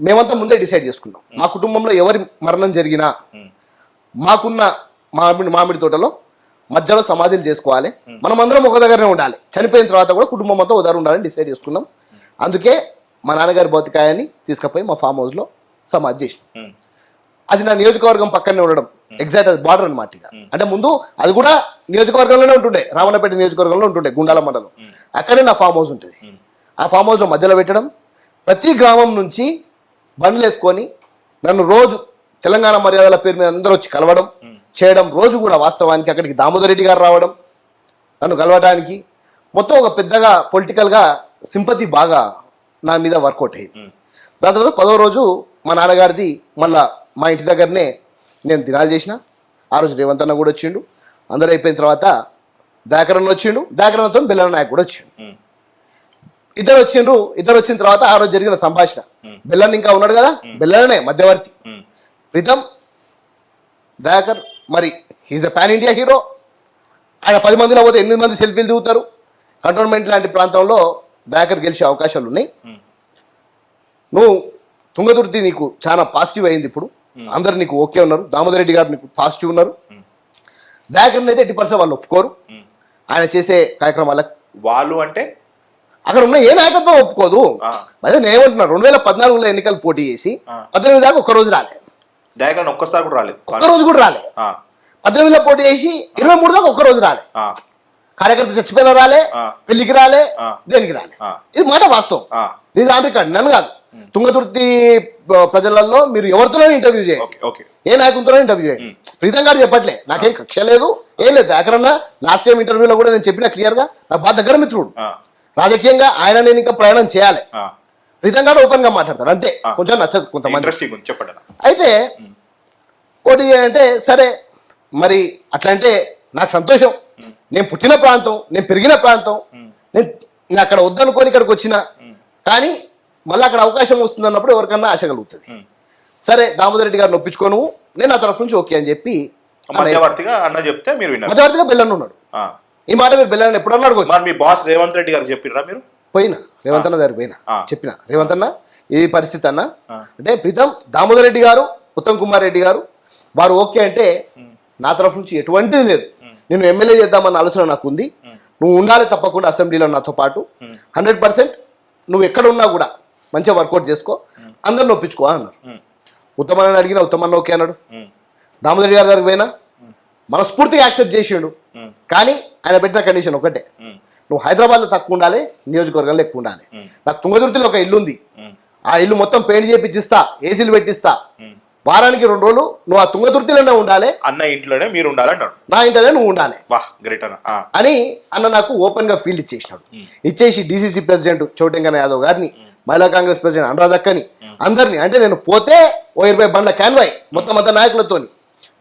మేమంతా ముందే డిసైడ్ చేసుకున్నాం, మా కుటుంబంలో ఎవరి మరణం జరిగినా మాకున్న మామిడి తోటలో మధ్యలో సమాధిని చేసుకోవాలి, మనమందరం ఒక దగ్గరనే ఉండాలి, చనిపోయిన తర్వాత కూడా కుటుంబం అంతా ఒక దగ్గర ఉండాలని డిసైడ్ చేసుకున్నాం. అందుకే మా నాన్నగారి భౌతికాయాన్ని తీసుకుపోయి మా ఫామ్ హౌస్లో సమాధి చేసినాం. అది నా నియోజకవర్గం పక్కనే ఉండడం, ఎగ్జాక్ట్ అది బార్డర్ అనమాట. అంటే ముందు అది కూడా నియోజకవర్గంలోనే ఉంటుండే, రామన్నపేట నియోజకవర్గంలో ఉంటుండే, గుండాల మండలం. అక్కడే నా ఫామ్ హౌస్ ఉంటుంది. ఆ ఫామ్ హౌస్లో మధ్యలో పెట్టడం, ప్రతి గ్రామం నుంచి బండ్లు వేసుకొని నన్ను రోజు తెలంగాణ మర్యాదల పేరు మీద అందరూ వచ్చి కలవడం చేయడం. రోజు కూడా వాస్తవానికి అక్కడికి దామోదర్ రెడ్డి గారు రావడం నన్ను కలవడానికి, మొత్తం ఒక పెద్దగా పొలిటికల్గా సింపతి బాగా నా మీద వర్కౌట్ అయ్యింది. దాని తర్వాత 10వ రోజు మా నాన్నగారిది మళ్ళా మా ఇంటి దగ్గరనే నేను దినాలు చేసిన. ఆ రోజు రేవంత్ అన్న కూడా వచ్చిండు. అందరూ అయిపోయిన తర్వాత దయాకర్ అన్న వచ్చిండు, దయాకర్ అన్నతో బెల్లన్న నాయక్ కూడా వచ్చిండు. ఇద్దరు వచ్చిండ్రు. ఇద్దరు వచ్చిన తర్వాత ఆ రోజు జరిగిన సంభాషణ, బెల్లన్న ఇంకా ఉన్నాడు కదా, బెల్లనే మధ్యవర్తి, ప్రీతం దయాకర్ మరి he's a pan India hero. ఆయన 10 మందిలో పోతే 8 మంది సెల్ఫీలు దిగుతారు. కంటోన్మెంట్ లాంటి ప్రాంతంలో దయాకర్ గెలిచే అవకాశాలు ఉన్నాయి. నువ్వు తుంగతుర్తి నీకు చాలా పాజిటివ్ అయింది, ఇప్పుడు అందరు నీకు ఓకే ఉన్నారు, దామోదర్ రెడ్డి గారు నీకు పాజిటివ్ ఉన్నారు. దయాకర్ని అయితే 80% వాళ్ళు ఒప్పుకోరు ఆయన చేసే కార్యక్రమాలకు. వాళ్ళు అంటే అక్కడ ఉన్న ఏ నాయకత్వం ఒప్పుకోదు. అదే నేను ఏమంటున్నాను, 2014లో ఎన్నికలు పోటీ చేసి 18 దాకా ఒక్కరోజు రాలే, దయాకర్ ఒక్కసారి కూడా రాలేదు, ఒక్కరోజు కూడా రాలే. 18లో పోటీ చేసి 23 దాకా ఒక్కరోజు రాలే. కార్యకర్త చచ్చిపోయినా రాలే, పెళ్లికి రాలే, దేనికి రాలే. ఇది మాట వాస్తవం, ఇది ఆన్ రికార్డ్, నన్ను కాదు. తుంగతుర్తి ప్రజలలో మీరు ఎవరితోనో ఇంటర్వ్యూ చేయండి, ఏ నాయకులతోనో ఇంటర్వ్యూ చేయండి. ప్రీతం గారు చెప్పట్లే, నాకేం కక్ష లేదు, ఏం లేదు. దయాకరన్న లాస్ట్ టైం ఇంటర్వ్యూలో కూడా నేను చెప్పిన క్లియర్గా, నాకు బాగా దగ్గర మిత్రుడు, రాజకీయంగా ఆయన నేను ఇంకా ప్రయాణం చేయాలి. ప్రీతం గారు ఓపెన్ గా మాట్లాడతారు, అంతే. కొంచెం నచ్చదు కొంతమంది. అయితే పోటీ చేయాలంటే సరే మరి అట్లా అంటే నాకు సంతోషం. నేను పుట్టిన ప్రాంతం, నేను పెరిగిన ప్రాంతం, నేను అక్కడ వద్దనుకొని ఇక్కడికి వచ్చిన, కానీ మళ్ళీ అక్కడ అవకాశం వస్తుంది అన్నప్పుడు ఎవరికన్నా ఆశ కలుగుతుంది. సరే దామోదర్ రెడ్డి గారిని ఒప్పించుకోను, నేను ఆ తరఫు నుంచి ఓకే అని చెప్పి మధ్యవర్తిగా అన్న చెప్తే మీరు విన్నారు. మధ్యవర్తిగా బెల్లన్న ఉన్నాడు. ఈ మాట మీరు బెల్లన్న ఎప్పుడన్నా అడగొచ్చు. మరి మీ బాస్ రేవంత్ రెడ్డి గారు చెప్పిర్రా మీరు? పోయినా రేవంత్ అన్న దగ్గర పోయినా చెప్పిన, రేవంత్ అన్న ఇది పరిస్థితి అన్న అంటే ప్రీతం దామోదర్ రెడ్డి గారు, ఉత్తమ్ కుమార్ రెడ్డి గారు వారు ఓకే అంటే నా తరఫు నుంచి ఎటువంటిది లేదు. నేను ఎమ్మెల్యే చేద్దామన్న ఆలోచన నాకు ఉంది. నువ్వు ఉండాలి తప్పకుండా అసెంబ్లీలో నాతో పాటు 100%. నువ్వు ఎక్కడ ఉన్నా కూడా మంచిగా వర్కౌట్ చేసుకో, అందరిని ఒప్పించుకో అన్నారు. ఉత్తమని అడిగిన ఉత్తమన్న ఓకే అన్నాడు. దామోదర్ రెడ్డి గారి దగ్గరికి పోయినా మనస్ఫూర్తిగా యాక్సెప్ట్ చేసిండు. కానీ ఆయన పెట్టిన కండిషన్ ఒకటే, నువ్వు హైదరాబాద్లో తక్కువ ఉండాలి, నియోజకవర్గంలో ఎక్కువ ఉండాలి. నాకు తుంగతుర్తిలో ఒక ఇల్లు ఉంది, ఆ ఇల్లు మొత్తం పెయింట్ చేపిచ్చిస్తా, ఏసీలు పెట్టిస్తా, వారానికి 2 రోజులు నువ్వు ఆ తుంగతుర్తిలోనే ఉండాలి, అన్న ఇంట్లోనే మీరు ఉండాలి అంటాడు. నా ఇంట్లోనే నువ్వు ఉండాలి అని అన్న నాకు ఓపెన్ గా ఫీల్డ్ ఇచ్చేసినాడు. ఇచ్చేసి డీసీసీ ప్రెసిడెంట్ చౌటెంకన్న యాదవ్ గారిని, మహిళా కాంగ్రెస్ ప్రెసిడెంట్ అనురాధక్కని, అందరినీ అంటే నేను పోతే ఓ 20 బండ్ల క్యాన్వాయ్ మొత్తం అంతా నాయకులతోని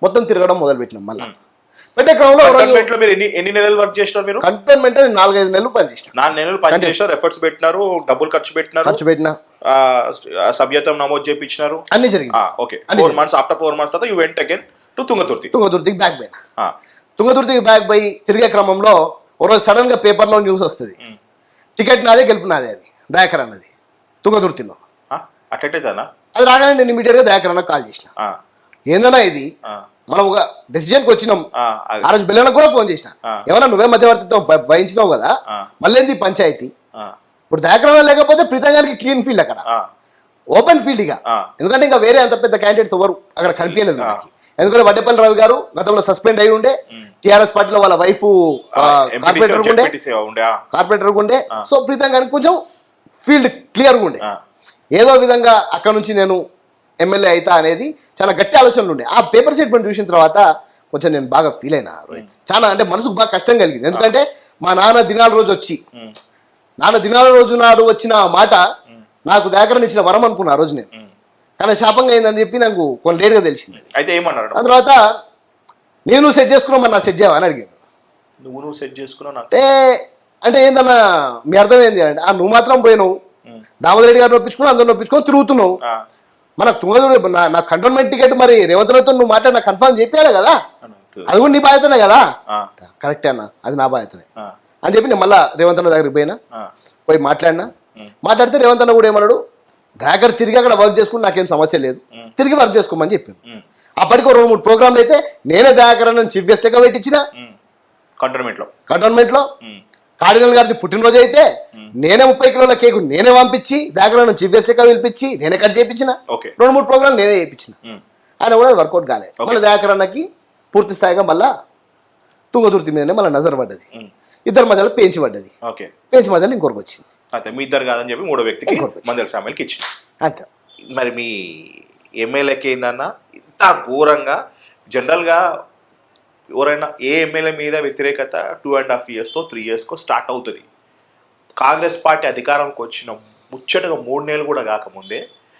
మొత్తం తిరగడం మొదలు పెట్టినాం. మళ్ళీ పెట్టే క్రమంలో ఎన్ని నెలలు వర్క్ చేసినారు మీరు? కంటోన్మెంట్ 4-5 నెలలు పనిచేసిన. 4 నెలలు పనిచేసినారు, ఎఫర్ట్స్ పెట్టినారు, డబ్బులు ఖర్చు పెట్టిన, సభ్యత్వం నమోదు చేయించినారు, అన్ని జరిగింది. ఓకే, 4 months ఆఫ్టర్ 4 months తర్వాత యూ వెంట్ అగైన్ టు తుంగతుర్తికి బ్యాక్ పోయినా. తుంగతుర్తికి బ్యాక్ పోయి తిరిగే క్రమంలో ఒకరోజు సడన్ గా పేపర్లో న్యూస్ వస్తుంది, టికెట్ నాదే గెలుపు నాదే అని దయాకర్ అన్నది తుంగతుర్తిలో. అది రాగానే నేను ఇమీడియట్ గా దయాకర్ అన్న కాల్ చేసిన, ఏందన్నా ఇది మనం ఒక డెసిజన్కి వచ్చినాం. ఆ రోజు బెల్లన్న కూడా ఫోన్ చేసిన, ఏమన్నా నువ్వే మధ్యవర్తిత్వం వహించినావు కదా, మళ్ళీ ఏంది పంచాయతీ? ఇప్పుడు దయాకరణ లేకపోతే ప్రీతంగానికి క్లీన్ ఫీల్డ్, అక్కడ ఓపెన్ ఫీల్డ్ ఇక. ఎందుకంటే ఇంకా వేరే అంత పెద్ద క్యాండిడేట్స్ ఎవరు అక్కడ కనిపించలేదు మనకి. ఎందుకంటే వడ్డేపల్లి రావు గారు గతంలో సస్పెండ్ అయి ఉండే, టిఆర్ఎస్ పార్టీలో వాళ్ళ వైఫ్ కార్పొరేటర్ ఉండే. సో ప్రీతంగానికి కొంచెం ఫీల్డ్ క్లియర్గా ఉండే. ఏదో విధంగా అక్కడ నుంచి నేను ఎమ్మెల్యే అవుతా అనేది చాలా గట్టి ఆలోచనలు ఉండే. ఆ పేపర్ స్టేట్మెంట్ చూసిన తర్వాత కొంచెం నేను బాగా ఫీల్ అయినా రోహిత్. చాలా అంటే మనసుకు బాగా కష్టం కలిగింది. ఎందుకంటే మా నాన్న దినాల రోజు నాడు వచ్చిన మాట నాకు దయాకరణ ఇచ్చిన వరం అనుకున్నా ఆ రోజు నేను, కానీ శాపంగా అయిందని చెప్పి నాకు కొన్ని లేట్గా తెలిసింది. అయితే ఏమన్నాడు? ఆ తర్వాత నేను సెట్ చేసుకున్నావు, మరి నా సెట్ చేయవా అని అడిగాను. నువ్వు సెట్ చేసుకున్నావు అంటే ఏందన్నా మీ అర్థం ఏంది అంటే, నువ్వు మాత్రం పోయినావు, దామోదర్ రెడ్డి గారిని ఒప్పించుకుని అందరిని ఒప్పించుకొని తిరుగుతున్నావు, మనకు తుంగతుర్తి నా కంటోన్మెంట్ టికెట్ మరి రేవంత్ రెడ్డితో నువ్వు మాట్లాడి నాకు కన్ఫర్మ్ చెప్పాలి కదా, అది కూడా నీ బాధ్యతనే కదా. కరెక్టే అన్న, అది నా బాధ్యతనే అని చెప్పి నేను మళ్ళీ రేవంత్ అన్న దగ్గరికి పోయి మాట్లాడితే రేవంత్ అన్న కూడా ఏమన్నాడు, దయాకర్ తిరిగి అక్కడ వర్క్ చేసుకుని నాకేం సమస్య లేదు, తిరిగి వర్క్ చేసుకోమని చెప్పాను. అప్పటికి 2-3 ప్రోగ్రాంలు అయితే నేనే దయాకర్ అన్న చీఫ్ గెస్ట్ లెక్క పెట్టించిన కంటోన్మెంట్లో. కార్డినల్ గారిది పుట్టినరోజు అయితే నేనే 30 కిలోల కేకు నేనే పంపించి దయాకరణ చీఫ్ గెస్ట్ లెక్క పిలిపించి నేనే కట్ చేయించిన. 2-3 ప్రోగ్రాంలు నేనే చేయించిన. ఆయన కూడా వర్కౌట్ కాలేదు. మళ్ళీ దయాకరన్నకి పూర్తి స్థాయిగా మళ్ళా తుంగతుర్తి మీదనే మళ్ళీ నజర్ పడ్డది. ఇద్దరి మధ్యలో పెంచి పడ్డది. పెంచి మధ్యలో ఇంకొకరికి వచ్చింది. మీ ఇద్దరు కాదని చెప్పి 3వ వ్యక్తికి మందెల సామ్యాలకి ఇచ్చింది. అంతే. మరి మీ ఎమ్మెల్యేకి ఏందన్నా ఇంత ఘోరంగా, జనరల్గా ఎవరైనా ఏ ఎమ్మెల్యే మీద వ్యతిరేకత 2.5 yearsతో 3 yearsకో స్టార్ట్ అవుతుంది. కాంగ్రెస్ పార్టీ అధికారంకి వచ్చిన ముచ్చటగా 3 నెలలు కూడా కాకముందే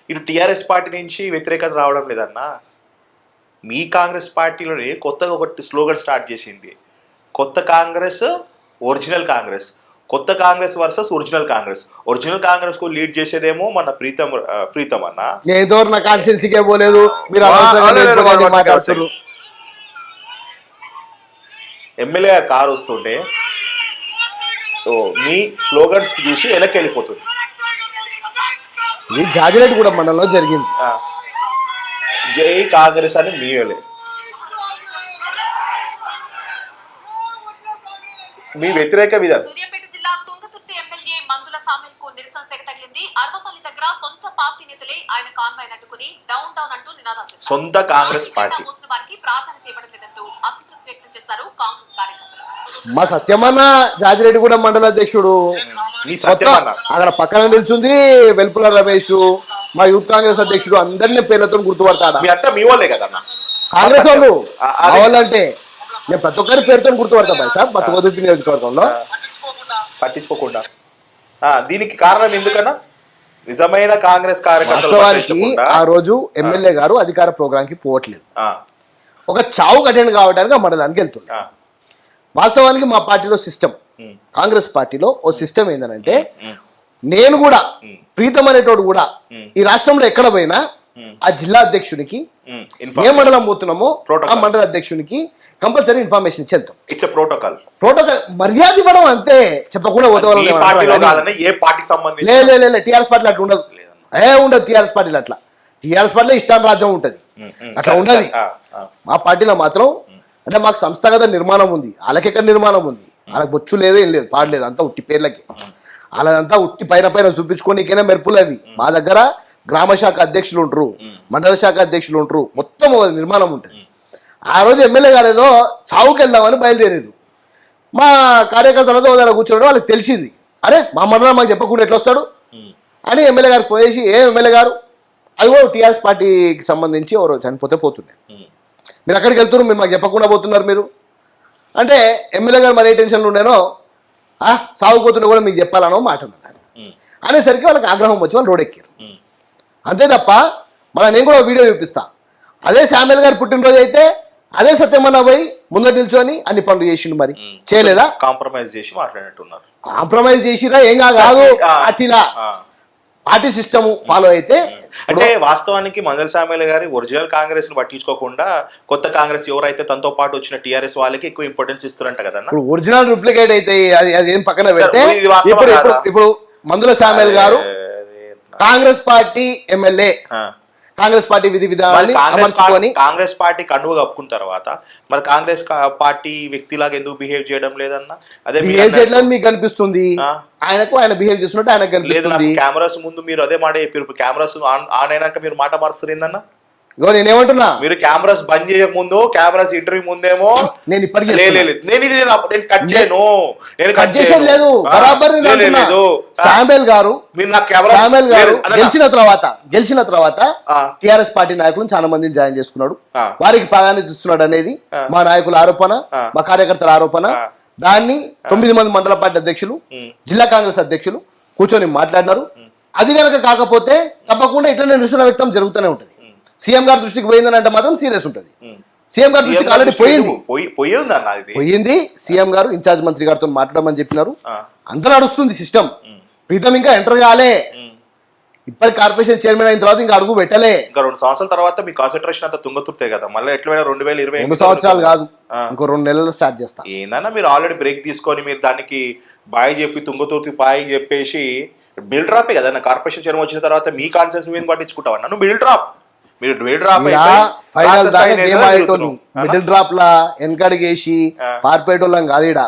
ఇటు టీఆర్ఎస్ పార్టీ నుంచి వ్యతిరేకత రావడం లేదన్నా. మీ కాంగ్రెస్ పార్టీలోనే కొత్తగా ఒకటి స్లోగన్ స్టార్ట్ చేసింది, కొత్త కాంగ్రెస్ ఒరిజినల్ కాంగ్రెస్, కొత్త Congress versus original Congress. Original Congress కు లీడ్ చేసేదేమో మన ప్రీతం అన్న. ఏదో నా కాన్స్టిట్యున్సీకే పోలేదు, మీరు మాట్లాడుతున్నారు. ఎమ్మెల్యే కారు వస్తుంటే మీ స్లోగన్స్ చూసి వెనక్కి వెళ్ళిపోతుంది. ఇది జాజిరెడ్డి కూడా మండలంలో జరిగింది. జై కాంగ్రెస్ అని మీయలే మీ వ్యతిరేక విధానం. సూర్యాపేట జిల్లా తుంగతుర్తి ఎమ్మెల్యే మందుల సామెల్కు నిరసన సెగ తగిలింది. అర్వపల్లి దగ్గర సొంత పార్టీ నేతలే ఆయన కాన్వాయ్ అడ్డుకుని డౌన్ డౌన్ అంటూ నినాదాలు చేశారు. సొంత కాంగ్రెస్ పార్టీ మోసిన వారికి ప్రాధాన్యత ఇవ్వడం లేదంటూ అసంతృప్తి వ్యక్తం చేశారు కాంగ్రెస్ కార్యకర్తలు. మా సత్యమన్న జాజిరెడ్డి కూడా మండల అధ్యక్షుడు, అక్కడ పక్కన నిల్చుంది వెల్పుల రమేష్, మా యూత్ కాంగ్రెస్ అధ్యక్షుడు, అందరినీ పేర్లతో గుర్తుపడతాడు. మీ వాళ్ళే కదా కాంగ్రెస్ వాళ్ళు అంటే నేను ప్రతి ఒక్కరి పేరుతో గుర్తుపడతా బాయ్ సార్. మా తుంగతుర్తి నియోజకవర్గంలో పట్టించుకోకుండా దీనికి కారణం ఎందుకన్నా నిజమైన కాంగ్రెస్ కార్యకర్తలు వాస్తవానికి పట్టించకుండా, ఆ రోజు ఎమ్మెల్యే గారు అధికార ప్రోగ్రాంకి పోవట్లేదు, ఆ, ఒక చావుకు అటెండ్ కావడానికి ఆ మండలానికి వెళ్తుంది. ఆ, వాస్తవానికి మా పార్టీలో సిస్టమ్, ఉమ్, కాంగ్రెస్ పార్టీలో ఓ సిస్టమ్ ఏంటంటే ఉమ్, నేను కూడా ఉమ్, ప్రీతం అనేటోడు కూడా ఉమ్, ఈ రాష్ట్రంలో ఎక్కడ పోయినా ఉమ్, ఆ జిల్లా అధ్యక్షునికి ఉమ్, ఏ ఇన్ఫార్మ్ మండలం పోతున్నామో ఆ Protocol. మండల అధ్యక్షునికి కంపల్సరీ ఇన్ఫర్మేషన్ ఇచ్చి వెళ్తాం. It's a protocol. ప్రోటోకాల్ మర్యాద ఇవ్వడం అంతే, చెప్పకుండా పోతే ఈ పార్టీలో కాదని ఏ పార్టీకి సంబంధించి లే టీఆర్ఎస్ పార్టీలో అట్లా ఉండదు, ఉండదు టీఆర్ఎస్ పార్టీలో అట్లా. టీఆర్ఎస్ పార్టీలో ఇష్టాన్ రాజ్యం ఉంటుంది, అట్లా ఉండదు. మా పార్టీలో మాత్రం అంటే మాకు సంస్థాగత నిర్మాణం ఉంది, వాళ్ళకి ఎక్కడ నిర్మాణం ఉంది, వాళ్ళకి బొచ్చు లేదు ఏం లేదు, పాడలేదు, అంతా ఉట్టి పేర్లకి, వాళ్ళదంతా ఉట్టి పైన పైన చూపించుకోనికైనా మెరుపులు అవి. మా దగ్గర గ్రామ శాఖ అధ్యక్షులు ఉంటారు, మండల శాఖ అధ్యక్షులు ఉంటారు, మొత్తం ఒక నిర్మాణం ఉంటుంది. ఆ రోజు ఎమ్మెల్యే గారు ఏదో చావుకి వెళ్దామని బయలుదేరారు. మా కార్యకర్తలతో దగ్గర కూర్చోవడం వాళ్ళకి తెలిసింది, అరే మా మండలం మాకు చెప్పకుండా ఎట్లా వస్తాడు అని ఎమ్మెల్యే గారు ఫోన్ చేసి, ఏ ఎమ్మెల్యే గారు అది కూడా టీఆర్ఎస్ పార్టీకి సంబంధించి ఎవరు చనిపోతే పోతున్నాయి, మీరు అక్కడికి వెళ్తున్నారు, మీరు మాకు చెప్పకుండా పోతున్నారు మీరు అంటే, ఎమ్మెల్యే గారు మరీ టెన్షన్లు ఉండేనో సాగుపోతుండే కూడా మీకు చెప్పాలనో మాట అన్నాడు. అనేసరికి వాళ్ళకి ఆగ్రహం వచ్చి వాళ్ళు రోడ్ ఎక్కారు. అంతే తప్ప మళ్ళీ నేను కూడా వీడియో చూపిస్తా, అదే శామ్యుల్ గారు పుట్టినరోజు అయితే అదే సత్యమన్న పోయి ముందర నిల్చొని అన్ని పనులు చేసిండు, మరి చేయలేదా? కాంప్రమైజ్ చేసి మాట్లాడినట్టున్నారు. కాంప్రమైజ్ చేసిరా ఏం కాదు, పార్టీలా పార్టీ సిస్టమ్ ఫాలో అయితే. అంటే వాస్తవానికి మందల సామ్యుల్ గారి ఒరిజినల్ కాంగ్రెస్ ని పట్టించుకోకుండా కొత్త కాంగ్రెస్ ఎవరైతే తనతో పాటు వచ్చిన టీఆర్ఎస్ వాళ్ళకి ఎక్కువ ఇంపార్టెన్స్ ఇస్తారంట కదన్నా. ఇప్పుడు ఒరిజినల్ డూప్లికేట్ అయితే అది ఏం పక్కన పెడితే, ఇది వాస్తవం ఇప్పుడు కాదా? ఇప్పుడు మందుల శామ్యుల్ గారు Congress party MLA, Congress party విధి విధానాన్ని అమర్చుకొని కాంగ్రెస్ పార్టీ కండువ కప్పుకున్న తర్వాత మరి కాంగ్రెస్ పార్టీ వ్యక్తిలాగా ఎందుకు బిహేవ్ చేయడం లేదన్నా? అదే బిహేవ్ చేయడానికి మీకు కనిపిస్తుంది, ఆయనకు ఆయన బిహేవ్ చేస్తున్నట్టు ఆయనకు లేదు. కనిపిస్తుంది. కెమెరాస్ ముందు మీరు అదే మాట చెప్పారు, కెమెరాస్ ఆన్ అయినాక మీరు మాట మారుస్తారు ఏందన్నా? ఇగో నేనేమంటున్నా, మీరు కెమెరాస్ బంద్ చేయక ముందు, కెమెరాస్ ఇంటర్వ్యూ ముందేమో నేను ఇప్పటికీ నేను కట్ చేయను, నేను కట్ చేసేది లేదు, బరాబర్ శామ్యుల్ గారు గెలిచిన తర్వాత టిఆర్ఎస్ పార్టీ నాయకులను చాలా మందిని జాయిన్ చేసుకున్నాడు, వారికి ప్రాధాన్యత ఇస్తున్నాడు అనేది మా నాయకుల ఆరోపణ, మా కార్యకర్తల ఆరోపణ. దాన్ని 9 మంది మండల పార్టీ అధ్యక్షులు, జిల్లా కాంగ్రెస్ అధ్యక్షులు కూర్చొని మాట్లాడినారు. అది కనుక కాకపోతే తప్పకుండా ఇట్లనే నిరసన వ్యక్తం జరుగుతూనే ఉంటుంది. సీఎం గారి దృష్టికి పోయిందని అంటే మాత్రం సీరియస్ ఉంటుంది. సీఎం గారి దృష్టికి ఆల్రెడీ పోయింది. సీఎం గారు ఇన్ఛార్జ్ మంత్రి గారితో మాట్లాడమని చెప్పినారు. అంత నడుస్తుంది సిస్టమ్. ప్రీతం ఇంకా ఎంటర్ కాలే, ఇప్పటి కార్పొరేషన్ చైర్మన్ అయిన తర్వాత ఇంకా అడుగు పెట్టలే. ఇంకా 2 సంవత్సరాల తర్వాత మీ కాన్సన్ట్రేషన్ అంతా తుంగతుర్తాయి కదా. మళ్ళీ ఎట్లా 2020 2 సంవత్సరాలు కాదు, ఇంకో 2 నెలలు స్టార్ట్ చేస్తా. ఏందన్నా మీరు ఆల్రెడీ బ్రేక్ తీసుకొని మీరు దానికి బాయ్ చెప్పి తుంగతుర్తి బాయ్ చెప్పేసి బిల్ డ్రాపే కదా. కార్పొరేషన్ చైర్మన్ వచ్చిన తర్వాత మీ కాన్సెన్స్ మీద పట్టించుకుంటావన్నా నువ్వు బిల్ డ్రాప్. మీరు బిల్ డ్రాప్ ఫైనల్ దాకా గేమ్ ఆడేటోని మిడిల్ డ్రాప్ లా వెనకడిగేసి పారిపోయేటోళ్ళం కాదు, ఈడ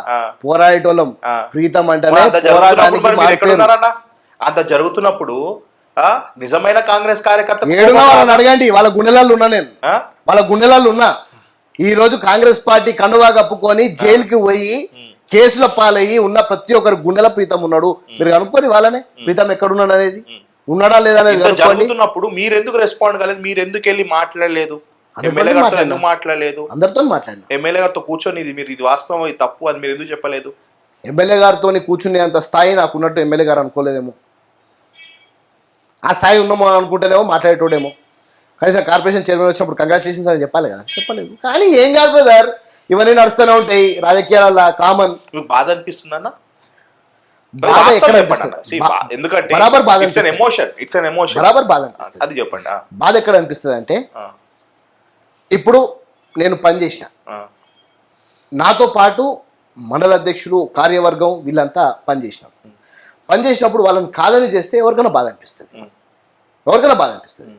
పోరాడేటోళ్ళం. ప్రీతం అంటేనే పోరాటానికి అంత జరుగుతున్నప్పుడు నిజమైన కాంగ్రెస్ కార్యకర్త ఏడున్నా వాళ్ళని అడగండి, వాళ్ళ గుండెలలో ఉన్నా నేను, వాళ్ళ గుండెలలో ఉన్నా. ఈ రోజు కాంగ్రెస్ పార్టీ కండువా కప్పుకొని జైలుకి పోయి కేసుల పాలయ్యి ఉన్న ప్రతి ఒక్కరి గుండెల ప్రీతం ఉన్నాడు. మీరు కనుక్కొని వాళ్ళనే ప్రీతం ఎక్కడున్నాడు అనేది, ఉన్నాడా లేదా అనేది జరుగుతున్నప్పుడు మీరు ఎందుకు రెస్పాండ్ కాలేదు? మీరు ఎందుకు వెళ్ళి మాట్లాడలేదు? ఎమ్మెల్యే గారితో ఎందుకు మాట్లాడలేదు? అందరితో మాట్లాడినా. ఎమ్మెల్యే గారితో కూర్చొని ఇది వాస్తవం, ఇది తప్పు అని మీరు ఎందుకు చెప్పలేదు? ఎమ్మెల్యే గారితో కూర్చునే అంత స్థాయి నాకు ఉన్నట్టు ఎమ్మెల్యే గారు అనుకోలేదేమో. ఆ స్థాయి ఉన్నామో అనుకుంటేనేమో మాట్లాడేటోడేమో. కనీసం కార్పొరేషన్ చైర్మన్ వచ్చినప్పుడు కంగ్రాచులేషన్స్ అని చెప్పాలి కదా, చెప్పలేదు. కానీ ఏం కాదు బ్రదర్, ఇవన్నీ నడుస్తూనే ఉంటాయి రాజకీయాల కామన్. మీకు బాధ అనిపిస్తుందన్నా? బాధ ఎక్కడ అనిపిస్తుంది? ఎందుకంటే బరాబర్ బాధ బరాబర్ బాధ అనిపిస్తుంది. అది చెప్పండి. బాధ ఎక్కడ అనిపిస్తుంది అంటే, ఇప్పుడు నేను పని చేసిన, నాతో పాటు మండల అధ్యక్షులు, కార్యవర్గం వీళ్ళంతా పనిచేసినారు. పనిచేసినప్పుడు వాళ్ళని కాదని చేస్తే ఎవరికైనా బాధ అనిపిస్తుంది, ఎవరికైనా బాధ అనిపిస్తుంది.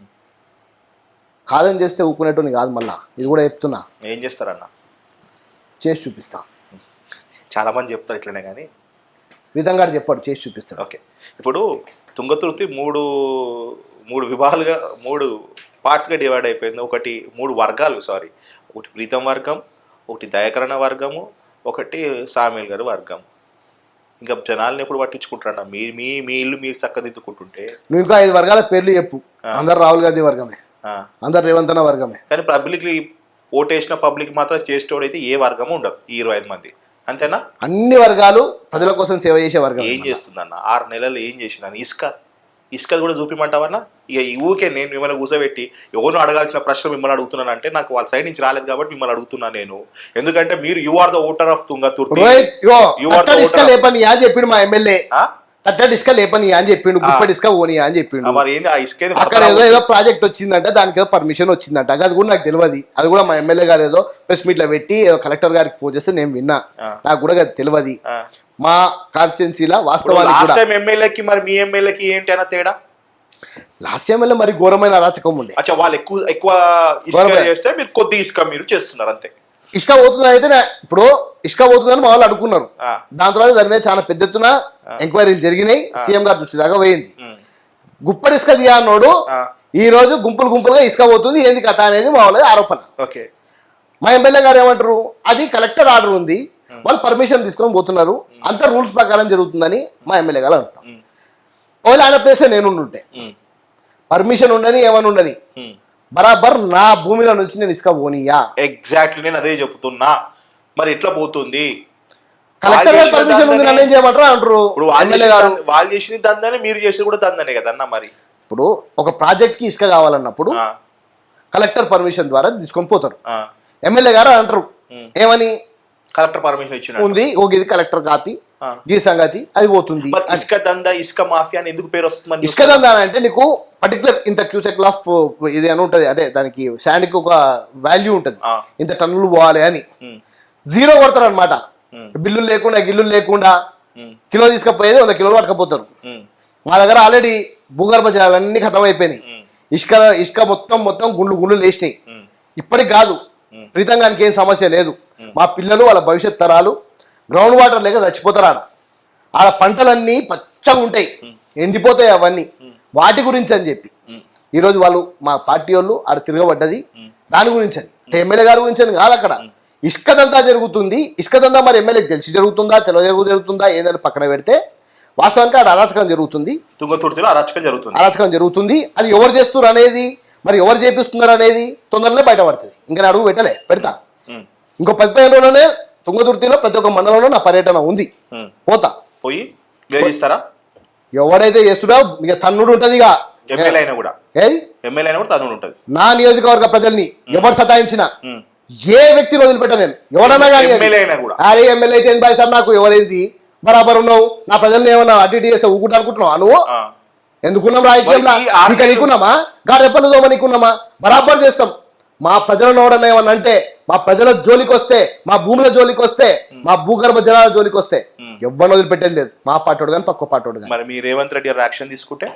కాదని చేస్తే ఊపుకునేటోని కాదు. మళ్ళా ఇది కూడా చెప్తున్నా, ఏం చేస్తారన్న చేసి చూపిస్తా. చాలా మంది చెప్తారు ఇట్లనే, కానీ ప్రీతం గారు చెప్పాడు చేసి చూపిస్తాడు. ఓకే, ఇప్పుడు తుంగతుర్తి మూడు విభాగాలుగా 3 పార్ట్స్గా డివైడ్ అయిపోయింది. ఒకటి 3 వర్గాలు, ఒకటి ప్రీతం వర్గం, ఒకటి దయాకరణ వర్గము, ఒకటి సామ్యుల్ గారి వర్గం. ఇంకా జనాలను ఎప్పుడు పట్టించుకుంటారన్న? మీ ఇల్లు మీరు చక్కదిద్దుకుంటుంటే. నువ్వు ఇంకా 5 వర్గాల పేర్లు చెప్పు. అందరు రాహుల్ గాంధీ వర్గమే, అందరు రేవంత్ అన్న వర్గమే. కానీ పబ్లిక్లీ ఓటేసిన పబ్లిక్ మాత్రం చేసేటోడైతే ఏ వర్గము ఉండదు, ఈ 25 మంది అంతేనా? అన్ని వర్గాలు ప్రజల కోసం సేవ చేసే వర్గం. ఏం చేస్తుందన్న 6 నెలలు? ఏం చేసిందని? ఇసుక ఇసుకది కూడా చూపిమంటావన్నా? ఇక ఈ ఊకే నేను మిమ్మల్ని కూర్చోబెట్టి ఎవరిని అడగాల్సిన ప్రశ్న మిమ్మల్ని అడుగుతున్నాను అంటే నాకు వాళ్ళ సైడ్ నుంచి రాలేదు కాబట్టి మిమ్మల్ని అడుగుతున్నాను నేను. ఎందుకంటే మీరు you are the voter of Thungathurthi. ఇసుక లేపని అని చెప్పిండు మా ఎమ్మెల్యే. తట్టడి ఇసుక లేపని అని చెప్పిండు, గుప్పటి ఇసుక ఓని అని చెప్పిండు. మరి ఏంది ఆ ఇసుక? అక్కడ ఏదో ప్రాజెక్ట్ వచ్చిందంటే దానికి ఏదో పర్మిషన్ వచ్చిందంట, అది కూడా నాకు తెలియదు. అది కూడా మా ఎమ్మెల్యే గారు ఏదో ప్రెస్ మీట్ లో పెట్టి కలెక్టర్ గారికి ఫోన్ చేస్తే నేను విన్నా, నాకు కూడా అది తెలియదు. మా కాన్స్టిట్యున్సీలో వాస్తవానికి ఎమ్మెల్యేకి మరి మీ ఎమ్మెల్యేకి ఏంటి అన్న తేడా? లాస్ట్ ఎమ్మెల్యే మరి ఘోరమైన అరాచకం ఉండే. అచ్చా, వాళ్ళు ఎక్కువ ఇసుక చేస్తే మీరు కొద్ది ఇసుక మీరు చేస్తున్నారు అంతే. ఇసుక పోతుంది అయితే ఇప్పుడు ఇసుక పోతుందని మా వాళ్ళు అడుగున్నారు. దాని తర్వాత దాని మీద చాలా పెద్ద ఎత్తున ఎంక్వైరీలు జరిగినాయి, సీఎం గారి దృష్టి దాకా పోయింది. గుప్పడి ఇసుక తీయన్నోడు ఈ రోజు గుంపులుగా ఇసుక పోతుంది, ఏంది కథ అనేది మా వాళ్ళ ఆరోపణ. మా ఎమ్మెల్యే గారు ఏమంటారు, అది కలెక్టర్ ఆర్డర్ ఉంది, వాళ్ళు పర్మిషన్ తీసుకొని పోతున్నారు, అంత రూల్స్ ప్రకారం జరుగుతుందని మా ఎమ్మెల్యే గారు అంటారు. ఒకవేళ ఆయన ప్లేస్ నేనుంటే పర్మిషన్ ఉండని ఏమని ఉండని బరాబర్ నా భూమిలో నుంచి నేను ఇసుక పోనీయా. ఎగ్జాక్ట్లీ నేను అదే చెప్తున్నా. మరి ఎట్లా పోతుంది? కలెక్టర్ గారు పర్మిషన్ ఉంది, నన్ను ఏం చేయమంటారు అంటారు. ఇప్పుడు వాళ్ళు చేసింది దందనే, మీరు చేసేది కూడా దందనే కదన్నా. మరి ఇప్పుడు ఒక ప్రాజెక్ట్ కి ఇసుక కావాలన్నప్పుడు కలెక్టర్ పర్మిషన్ ద్వారా తీసుకొని పోతారు. ఎమ్మెల్యే గారు అంటారు ఏమని, కలెక్టర్ పర్మిషన్ ఇచ్చిన ఉంది, ఇది కలెక్టర్ కాపీ, ఈ సంగతి అది పోతుంది. ఇసుక దందా, ఇసుక మాఫియా అని ఎందుకు పేరు వస్తుంది? ఇసుక దందా అంటే నీకు పర్టికులర్ ఇంత క్యూసెక్ ఆఫ్ ఇది అని ఉంటుంది, అంటే దానికి శాండ్ కి ఒక వాల్యూ ఉంటుంది, ఇంత టన్నులు పోవాలి అని. జీరో కొడతారు అనమాట, బిల్లులు లేకుండా గిల్లులు లేకుండా కిలో తీసుకపోయేది 100 కిలోలు పట్టుకపోతారు. మా దగ్గర ఆల్రెడీ భూగర్భ జలాలన్నీ ఖతం అయిపోయినాయి, ఇసుక మొత్తం గుండ్లు లేచినాయి. ఇప్పటికి కాదు, ప్రీతంగానికి ఏం సమస్య లేదు. మా పిల్లలు వాళ్ళ భవిష్యత్ తరాలు గ్రౌండ్ వాటర్ లేక చచ్చిపోతారు. ఆడ పంటలన్నీ పచ్చగా ఉంటాయి, ఎండిపోతాయి అవన్నీ. వాటి గురించి అని చెప్పి ఈరోజు వాళ్ళు మా పార్టీ వాళ్ళు ఆడ తిరగబడ్డది దాని గురించి అని, ఎమ్మెల్యే గారి గురించి అని కాదు. అక్కడ ఇసుకదంతా జరుగుతుంది. ఇసుకదంతా మరి ఎమ్మెల్యేకి తెలిసి జరుగుతుందా, తెలియజరుగు జరుగుతుందా ఏదని పక్కన పెడితే వాస్తవానికి ఆడ అరాచకం జరుగుతుంది, తుంగతుర్తిలో అరాచకం జరుగుతుంది. అది ఎవరు చేస్తున్నారు అనేది, మరి ఎవరు చేపిస్తున్నారు అనేది తొందరలో బయటపడుతుంది. ఇంకా అడుగు పెడతా ఇంకో 15 రోజులనే తుంగతుర్తిలో ప్రతి ఒక్క మండలంలో నా పర్యటన ఉంది, పోతా. పోయి ఇస్తారా? ఎవడైతే చేస్తున్నా ఇక తన్నుడు ఉంటది. ఇక ఎమ్మెల్యే అయినా కూడా తన్నుడు ఉంటది. నా నియోజకవర్గ ప్రజల్ని ఎవరు సతాయించినా ఏ వ్యక్తిని వదిలిపెట్టా నేను, ఎవడన్నా కానీ. అరే ఎమ్మెల్యే అయితే ఏంది బాయ్ సార్, నాకు ఎవరైంది బరాబర్ ఉన్నావు, నా ప్రజల్ని ఏమన్నా అటు ఇటు చేస్తే ఊకుంటా అనుకుంటున్నావా నువ్వు? ఎందుకున్నాం రాజకీయంలో? ఇక నీకున్నామా? గాడెప్పలు దోమ నీకున్నామా? బరాబర్ చేస్తాం. మా ప్రజలను ఎవడన్నా ఏమన్నా అంటే, మా ప్రజల జోలికి వస్తే, మా భూముల జోలికి వస్తే, మా భూగర్భ జలాల జోలికి వస్తే ఎవరిని వదిలిపెట్టేది లేదు. మా పాటోడు కానీ పక్క పాటోడు కానీ. మరి మీ రేవంత్ రెడ్డి గారు యాక్షన్ తీసుకుంటే,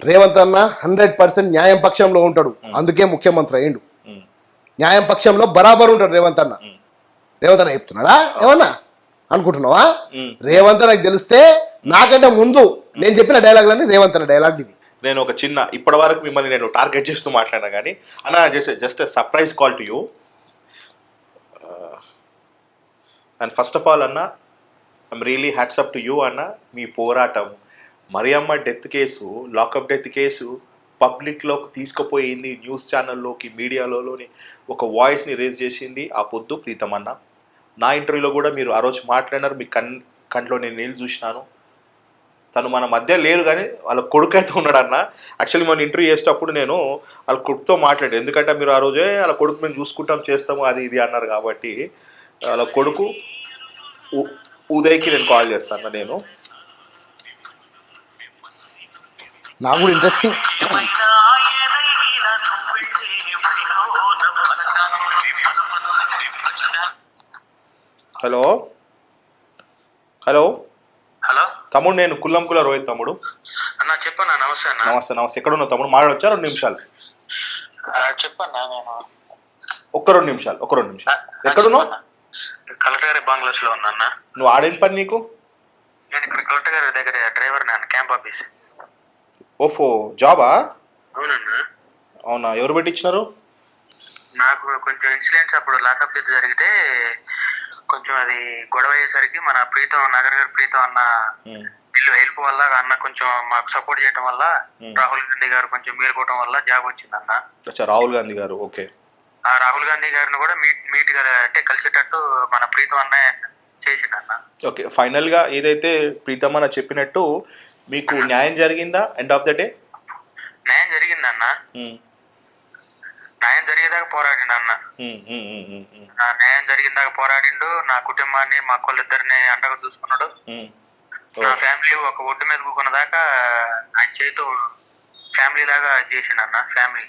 రేవంత్ అన్న 100% న్యాయం పక్షంలో ఉంటాడు, అందుకే ముఖ్యమంత్రి అయ్యిండు. న్యాయం పక్షంలో బరాబర్ ఉంటాడు రేవంత్ అన్న. రేవంత్ అన్న చెప్తున్నాడా ఏమన్నా అనుకుంటున్నావా? రేవంత్ నాకు తెలిస్తే నాకంటే ముందు నేను చెప్పిన డైలాగులన్నీ రేవంత్ అన్న డైలాగ్ ఇవి. నేను ఒక చిన్న ఇప్పటి వరకు మిమ్మల్ని నేను టార్గెట్ చేస్తూ మాట్లాడినా కానీ అన్న, just surprise call to you. And first of all అన్న, I'm really hats up to you అన్న. మీ పోరాటం, Mariyamma death case, lockup death case పబ్లిక్లోకి తీసుకుపోయింది, న్యూస్ ఛానల్లోకి, మీడియాలోని ఒక వాయిస్ని రేజ్ చేసింది ఆ పొద్దు ప్రీతం అన్న. నా ఇంటర్వ్యూలో కూడా మీరు ఆ రోజు మాట్లాడినారు, మీ కంట్లో నేను నీళ్ళు చూసినాను. తను మన మధ్య లేరు కానీ వాళ్ళ కొడుకు అయితే ఉన్నాడన్న. యాక్చువల్లీ మనం ఇంటర్వ్యూ చేసేటప్పుడు నేను వాళ్ళ కొడుకుతో మాట్లాడాను, ఎందుకంటే మీరు ఆ రోజే వాళ్ళ కొడుకు మేము చూసుకుంటాం చేస్తాము అది ఇది అన్నారు కాబట్టి వాళ్ళ కొడుకు ఉదయ్కి నేను కాల్ చేస్తాను. నేను నాకు కూడా ఇంట్రెస్టింగ్. హలో హలో హలో తమ్ముడు, నేను కుల్లంకుల రోహిత్ తమ్ముడు. అన్న చెప్పన్నా. నమస్తే అన్న. నమస్తే. ఎక్కడ ఉన్నావు తమ్ముడు? మాట్లాడొచ్చా? 2 నిమిషాలు చెప్పన్నా. ఒక్క రెండు నిమిషాలు. ఎక్కడున్నావు? కలెక్టర్ గారి బంగ్లాస్ లో ఉన్నా అన్న. నువ్వు ఆడేం పని నీకు? నేను ఇక్కడ కలెక్టర్ గారి దగ్గర డ్రైవర్ నాన్న, క్యాంప్ ఆఫీస్. ఓఫో, జాబా? అవునన్నా. అవునా, ఎవరు పెట్టించినారు? నాకు కొంచెం ఇన్సిడెంట్స్ అప్పుడు లాకప్ డెత్ జరిగితే కొంచెం అది గొడవ అయ్యేసరికి మన ప్రీతం నగర్ గారి ప్రీతం అన్న వీళ్ళు హెల్ప్ వల్ల అన్న కొంచెం మాకు సపోర్ట్ చేయడం వల్ల రాహుల్ గాంధీ గారు కొంచెం మేలుకోవడం వల్ల జాబ్ వచ్చింది అన్న. రాహుల్ గాంధీ గారు, ఓకే. ఆ రాహుల్ గాంధీ గారిని కూడా మీట్ గా అంటే కలిసేటట్టు మన ప్రీతం అన్న చేసిండు అన్న. ఓకే, ఫైనల్ గా ఏదైతే ప్రీతం అన్న చెప్పినట్టు మీకు న్యాయం జరిగిందా ఎండ్ ఆఫ్ ద డే? న్యాయం జరిగిందన్న, న్యాయం జరిగేదాకా పోరాడిండు అన్న. నా న్యాయం జరిగిందాక పోరాడిండు, నా కుటుంబాన్ని మా అక్కళ్ళిద్దరిని అండగా చూసుకున్నాడు. నా ఫ్యామిలీ ఒక ఒడ్డు మీద కూకున్న దాకా ఆయన చేతితో ఫ్యామిలీ లాగా చేసిండు అన్న. Family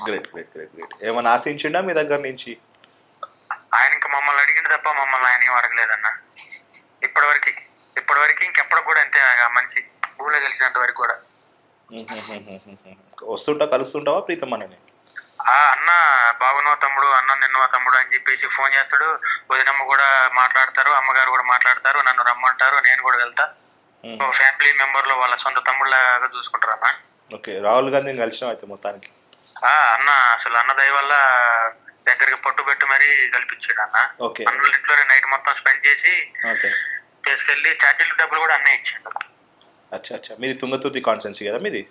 great great great great. ఏమైనా ఆశించిండా మీ దగ్గర నుంచి? ఆయన ఇంకా మమ్మల్ని అడిగింది తప్ప మమ్మల్ని ఆయన ఏం అడగలేదన్న. ఇప్పటివరకు ఇంకెప్పటికి కూడా అంతే మంచి భూమిలో గెలిచినంత వరకు కూడా. కలుస్తుంటావా ప్రీతమ్మని? అన్న బాగున్నావు తమ్ముడు, అన్న నిన్నవా తమ్ముడు అని చెప్పేసి ఫోన్ చేస్తాడు. వదినమ్మ కూడా మాట్లాడతారు, అమ్మగారు కూడా మాట్లాడతారు, నన్ను రమ్మంటారు, నేను కూడా వెళ్తా. ఫ్యామిలీ మెంబర్ లో వాళ్ళ సొంత తమ్ముళ్ళగా చూసుకుంటారు అన్న. ఓకే, రాహుల్ గాంధీని కలిసినాం అయితే మొత్తానికి? అన్న అసలు అన్న దయ వల్ల దగ్గరికి పట్టు పెట్టి మరీ కల్పించాడు అన్న. అన్న ఇంట్లోనే నైట్ మొత్తం స్పెండ్ చేసి తీసుకెళ్లి ఛార్జీల డబ్బులు కూడా అన్నే ఇచ్చాడు. అచ్చా, మీది తుంగతుర్తి కాన్స్టిట్యున్సీ కదా మీది?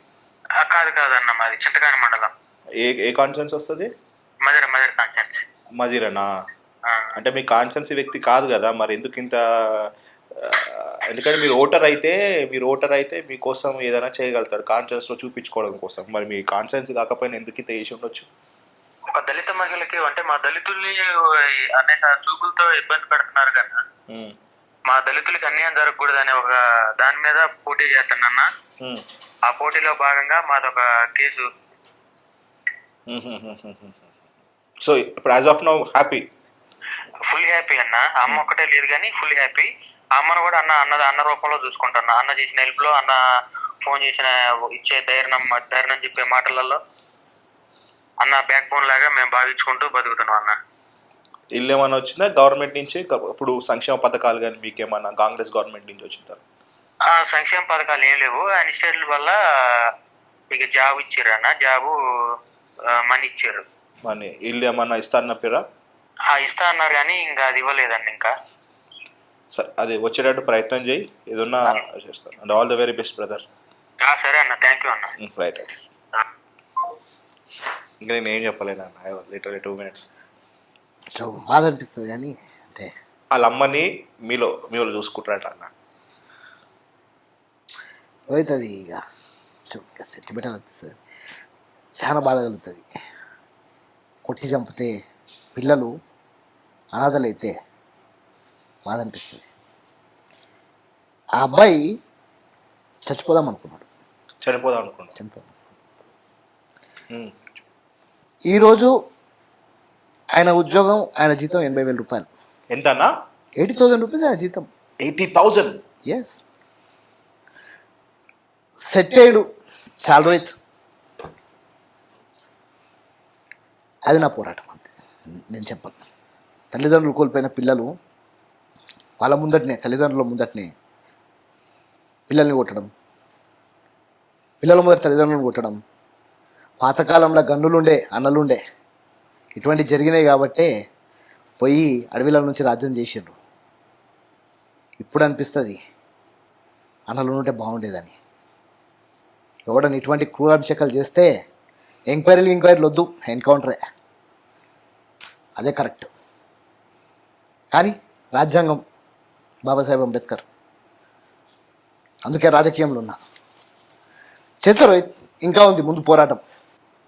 కాదన్న, మాది చింతకాని మండలం. ఏ కాన్స్టిట్యున్సీ వస్తుంది? మదిర కాన్స్టిట్యున్సీ. మదిరనా? అంటే మీ కాన్స్టిట్యున్సీ వ్యక్తి కాదు కదా, మరి ఎందుకు ఇంత? ఎందుకంటే మీరు ఓటర్ అయితే మీకోసం ఏదైనా చేయగలుగుతారు కాన్స్టిట్యున్సీ లో చూపించుకోవడం కోసం. మరి మీ కాన్స్టిట్యున్సీ కాకపోయినా ఎందుకు ఇంత చేసి ఉండొచ్చు? ఒక దళిత మహిళకి అంటే మా దళితుల్ని అనేక చూపులతో ఇబ్బంది పెడుతున్నారు కదా, మా దళితులకి అన్యాయం జరగకూడదు అనే ఒక దాని మీద పోటీ చేస్తానన్నా. ఆ పోటీలో భాగంగా మాదొక కేసు. సో ఇప్పుడు as of now full happy అన్న. అమ్మ ఒక్కటే లేదు కానీ ఫుల్ హ్యాపీ. అమ్మను కూడా అన్న రూపంలో చూసుకుంటున్నా. అన్న చేసిన హెల్ప్ లో, అన్న ఫోన్ చేసిన ఇచ్చే ధైర్యం చెప్పే మాటలలో అన్న బ్యాక్ బోన్ లాగా మేము భావించుకుంటూ బతుకుతున్నాం అన్న. ఇల్లు ఏమైనా వచ్చిందా గవర్నమెంట్ నుంచి? ఇప్పుడు సంక్షేమ పథకాలు కానీ మీకేమన్నా కాంగ్రెస్ గవర్నమెంట్ నుంచి వచ్చింటారు? సంక్షేమ పథకాలు ఏం లేవు. ఇనిషియేటివ్ వల్ల మీకు జాబ్ ఇచ్చారు అన్న, జాబు మనీ ఇచ్చారు. మనీ ఇల్లు ఏమన్నా ఇస్తారన్న పేరా? ఇస్తా అన్నారు కానీ ఇంకా అది ఇవ్వలేదండి ఇంకా. సరే, అది వచ్చేటట్టు ప్రయత్నం చేయి, ఏదన్నా చేస్తాను. And all the very best brother. సరే అన్న, థ్యాంక్ యూ అన్న. రైట్. ఇంకా నేను ఏం చెప్పలేను అన్న, లిటరల్లీ 2 minutes. బాధ అనిపిస్తుంది కానీ అంటే వాళ్ళ అమ్మని మీలో చూసుకుంటారట అన్న. రోహిత్ అది ఇక సెంటిమెంట్ అనిపిస్తుంది, చాలా బాధ కలుగుతుంది. కొట్టి చంపితే పిల్లలు అనాథలైతే బాధ అనిపిస్తుంది. ఆ అబ్బాయి చనిపోదాం అనుకున్నాడు. ఈరోజు ఆయన ఉద్యోగం, ఆయన జీతం 80,000 రూపాయలు. ఎంతన్నా? 80,000 రూపీస్ ఆయన జీతం. 80,000? ఎస్. సెట్ అయ్యాడు చాలా రోహిత్. అది నా పోరాటం అంతే, నేను చెప్పను. తల్లిదండ్రులు కోల్పోయిన పిల్లలు వాళ్ళ ముందటనే, తల్లిదండ్రుల ముందటనే పిల్లల్ని కొట్టడం, పిల్లల ముందర తల్లిదండ్రులను కొట్టడం, పాతకాలంలో గన్నులుండే, అన్నలుండే, ఇటువంటి జరిగినాయి కాబట్టే పోయి అడవిల నుంచి రాజ్యం చేసిండ్రు. ఇప్పుడు అనిపిస్తుంది అన్నలు ఉంటే బాగుండేదని. ఎవడని ఇటువంటి క్రూరాంశకాలు చేస్తే ఎంక్వైరీలు వద్దు, ఎన్కౌంటరే, అదే కరెక్ట్. కానీ రాజ్యాంగం బాబాసాహెబ్ అంబేద్కర్, అందుకే రాజకీయంలో ఉన్నా. చేస్తారు, ఇంకా ఉంది ముందు పోరాటం.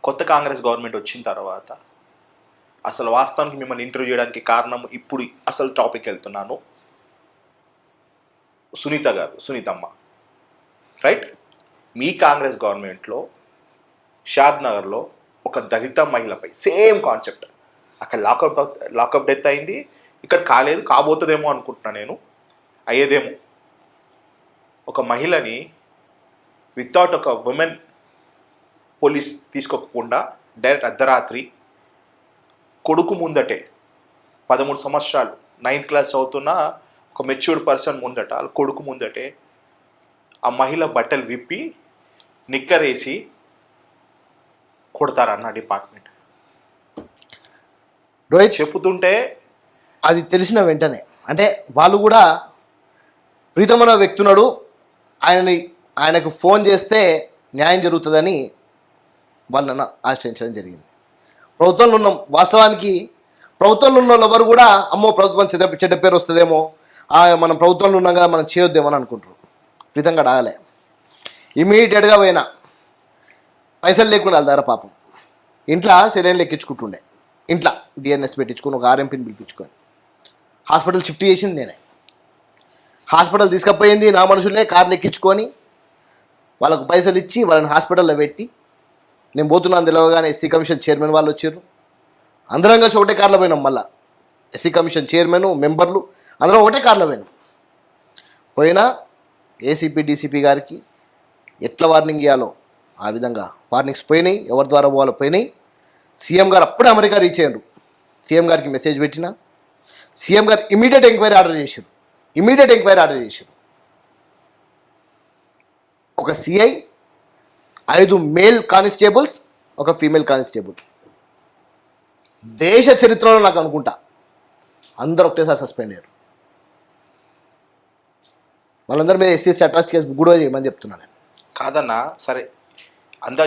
కొత్త కాంగ్రెస్ గవర్నమెంట్ వచ్చిన తర్వాత అసలు వాస్తవానికి మిమ్మల్ని ఇంటర్వ్యూ చేయడానికి కారణం, ఇప్పుడు అసలు టాపిక్ వెళ్తున్నాను. సునీతమ్మ రైట్? మీ కాంగ్రెస్ గవర్నమెంట్లో షాద్ నగర్లో ఒక దళిత మహిళపై సేమ్ కాన్సెప్ట్, అక్కడ లాకప్ డెత్ అయింది, ఇక్కడ కాలేదు, కాబోతుందేమో అనుకుంటున్నాను నేను, అయ్యేదేమో. ఒక మహిళని వితౌట్ ఒక ఉమెన్ పోలీస్ తీసుకోకుండా డైరెక్ట్ అర్ధరాత్రి కొడుకు ముందటే, 13 సంవత్సరాలు 9th క్లాస్ చదువుతున్న ఒక మెచ్యూర్డ్ పర్సన్ ముందట, కొడుకు ముందటే ఆ మహిళ బట్టలు విప్పి నిక్కరేసి కొడతారన్న డిపార్ట్మెంట్. రోహిత్ చెప్పుతుంటే అది తెలిసిన వెంటనే, అంటే వాళ్ళు కూడా ప్రీతమన వ్యక్తున్నాడు, ఆయనకు ఫోన్ చేస్తే న్యాయం జరుగుతుందని వాళ్ళని ఆశ్రయించడం జరిగింది. ప్రభుత్వంలో ఉన్నాం, వాస్తవానికి ప్రభుత్వంలో ఉన్న వాళ్ళు ఎవరు కూడా అమ్మో ప్రభుత్వం చెడ్డ పేరు వస్తుందేమో, మనం ప్రభుత్వంలో ఉన్నాం కదా మనం చేయొద్దేమో అని అనుకుంటారు. ప్రీతం గడ ఆగలే. ఇమీడియట్గా పోయినా, పైసలు లేకుండా వాళ్ళ దగ్గర పాపం. ఇంట్లో సెలైన్లు ఎక్కించుకుంటుండే, ఇంట్లో డిఎన్ఎస్ పెట్టించుకొని ఒక ఆర్ఎంపీని పిలిపించుకొని హాస్పిటల్ షిఫ్ట్ చేసింది నేనే. హాస్పిటల్ తీసుకుపోయింది నా మనుషులే, కార్లు ఎక్కించుకొని వాళ్ళకు పైసలు ఇచ్చి వాళ్ళని హాస్పిటల్లో పెట్టి నేను పోతున్నాను తెలియగానే ఎస్సీ కమిషన్ చైర్మన్ వాళ్ళు వచ్చారు. అందరం కలిసి ఒకటే కార్లో పోయినాం. మళ్ళీ ఎస్సీ కమిషన్ చైర్మన్ మెంబర్లు అందరం ఒకటే కార్లో పోయినా ఏసీపీ డీసీపీ గారికి ఎట్లా వార్నింగ్ ఇవ్వాలో ఆ విధంగా వార్నింగ్స్ పోయినాయి, ఎవరి ద్వారా పోవాలో పోయినాయి. సీఎం గారు అప్పుడే అమెరికా రీచ్ అయ్యారు. సీఎం గారికి మెసేజ్ పెట్టిన సీఎం గారు ఇమీడియట్ ఎంక్వైరీ ఆర్డర్ చేశారు. ఒక సిఐ, 5 మేల్ కానిస్టేబుల్స్, ఒక ఫీమేల్ కానిస్టేబుల్. దేశ చరిత్రలో నాకు అనుకుంటా అందరూ ఒకటేసారి సస్పెండ్ అయ్యారు. వాళ్ళందరి మీద ఎస్సీ అట్రాసిటీ కేసు కూడా చేయమని చెప్తున్నాను నేను. కాదన్నా, సరే అంతా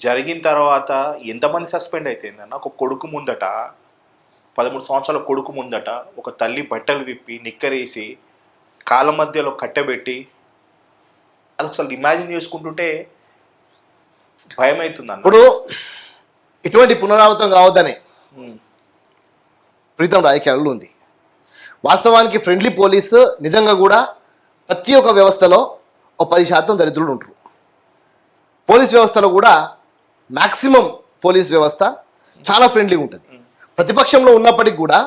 జరిగిన తర్వాత ఎంతమంది సస్పెండ్ అయిపోయిందన్న? ఒక కొడుకు ముందట, 13 సంవత్సరాల కొడుకు ముందట ఒక తల్లి బట్టలు విప్పి నిక్కరేసి కాళ్ళ మధ్యలో కట్టబెట్టి, అది ఒకసారి ఇమాజిన్ చేసుకుంటుంటే భయం అవుతుందన్న. ఇప్పుడు ఇటువంటి పునరావృతం కావద్దని ప్రీతం రాజకీయాల్లో ఉంది. వాస్తవానికి ఫ్రెండ్లీ పోలీసు నిజంగా కూడా ప్రతి ఒక్క వ్యవస్థలో ఒక 10% దరిద్రులు ఉంటారు. పోలీస్ వ్యవస్థలో కూడా మ్యాక్సిమం పోలీస్ వ్యవస్థ చాలా ఫ్రెండ్లీగా ఉంటుంది. ప్రతిపక్షంలో ఉన్నప్పటికి కూడా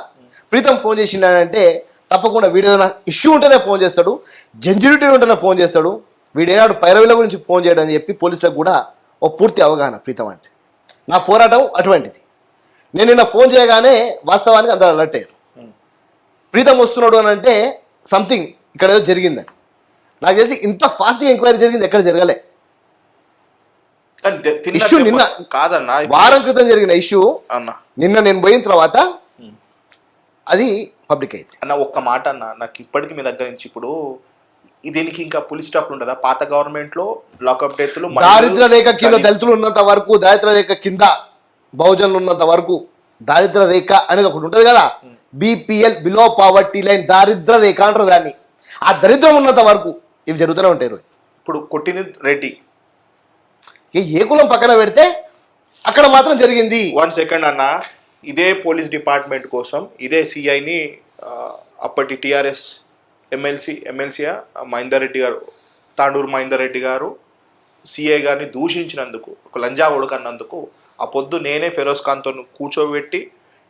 ప్రీతం ఫోన్ చేసిండే తప్పకుండా వీడు ఏదైనా ఇష్యూ ఉంటేనే ఫోన్ చేస్తాడు, జెన్యూనిటీ ఉంటేనే ఫోన్ చేస్తాడు. వీడేనాడు పైరవీల గురించి ఫోన్ చేయడం అని చెప్పి పోలీసులకు కూడా ఓ పూర్తి అవగాహన ప్రీతం అంటే. నా పోరాటం అటువంటిది. నేను నిన్న ఫోన్ చేయగానే వాస్తవానికి అందరూ అలర్ట్ అయ్యారు. ప్రీతం వస్తున్నాడు అని అంటే సంథింగ్ ఇక్కడ ఏదో జరిగిందని. నాకు తెలిసి ఇంత ఫాస్ట్గా ఎంక్వైరీ జరిగింది ఎక్కడ జరగలే. ఇష్యూ నిన్న కాదన్నా, వారం క్రితం జరిగిన ఇష్యూ నిన్న నేను పోయిన తర్వాత అది పబ్లిక్ అయింది. అన్న ఒక్క మాట అన్న, నాకు ఇప్పటికీ మీ దగ్గర నుంచి ఇప్పుడు దీనికి ఇంకా పులి స్టాప్ ఉండదా? పాత గవర్నమెంట్ లో లాకప్ డెత్లు, దారిద్ర రేఖ కింద దళితులు ఉన్నంత వరకు, దారిద్ర రేఖ కింద బహుజనులు ఉన్నంత వరకు, దారిద్ర రేఖ అనేది ఒకటి ఉంటుంది కదా, బీపీఎల్ బిలో పావర్టీ లైన్, దారిద్ర రేఖ అంటారు దాన్ని. ఆ దరిద్రం ఉన్నంత వరకు ఇవి జరుగుతూనే ఉంటాయి. ఇప్పుడు కొట్టింది రెడ్డి, ఏ కులం పక్కన పెడితే అక్కడ మాత్రం జరిగింది. 1 సెకండ్ అన్న, ఇదే పోలీస్ డిపార్ట్మెంట్ కోసం ఇదే సిఐని అప్పటి టిఆర్ఎస్ ఎమ్మెల్సీ మహేందర్ రెడ్డి గారు, తాండూరు మహేందర్ రెడ్డి గారు సిఐ గారిని దూషించినందుకు, ఒక లంజా కొడుకన్నందుకు ఆ పొద్దు నేనే ఫెరోజ్ ఖాన్తో కూర్చోబెట్టి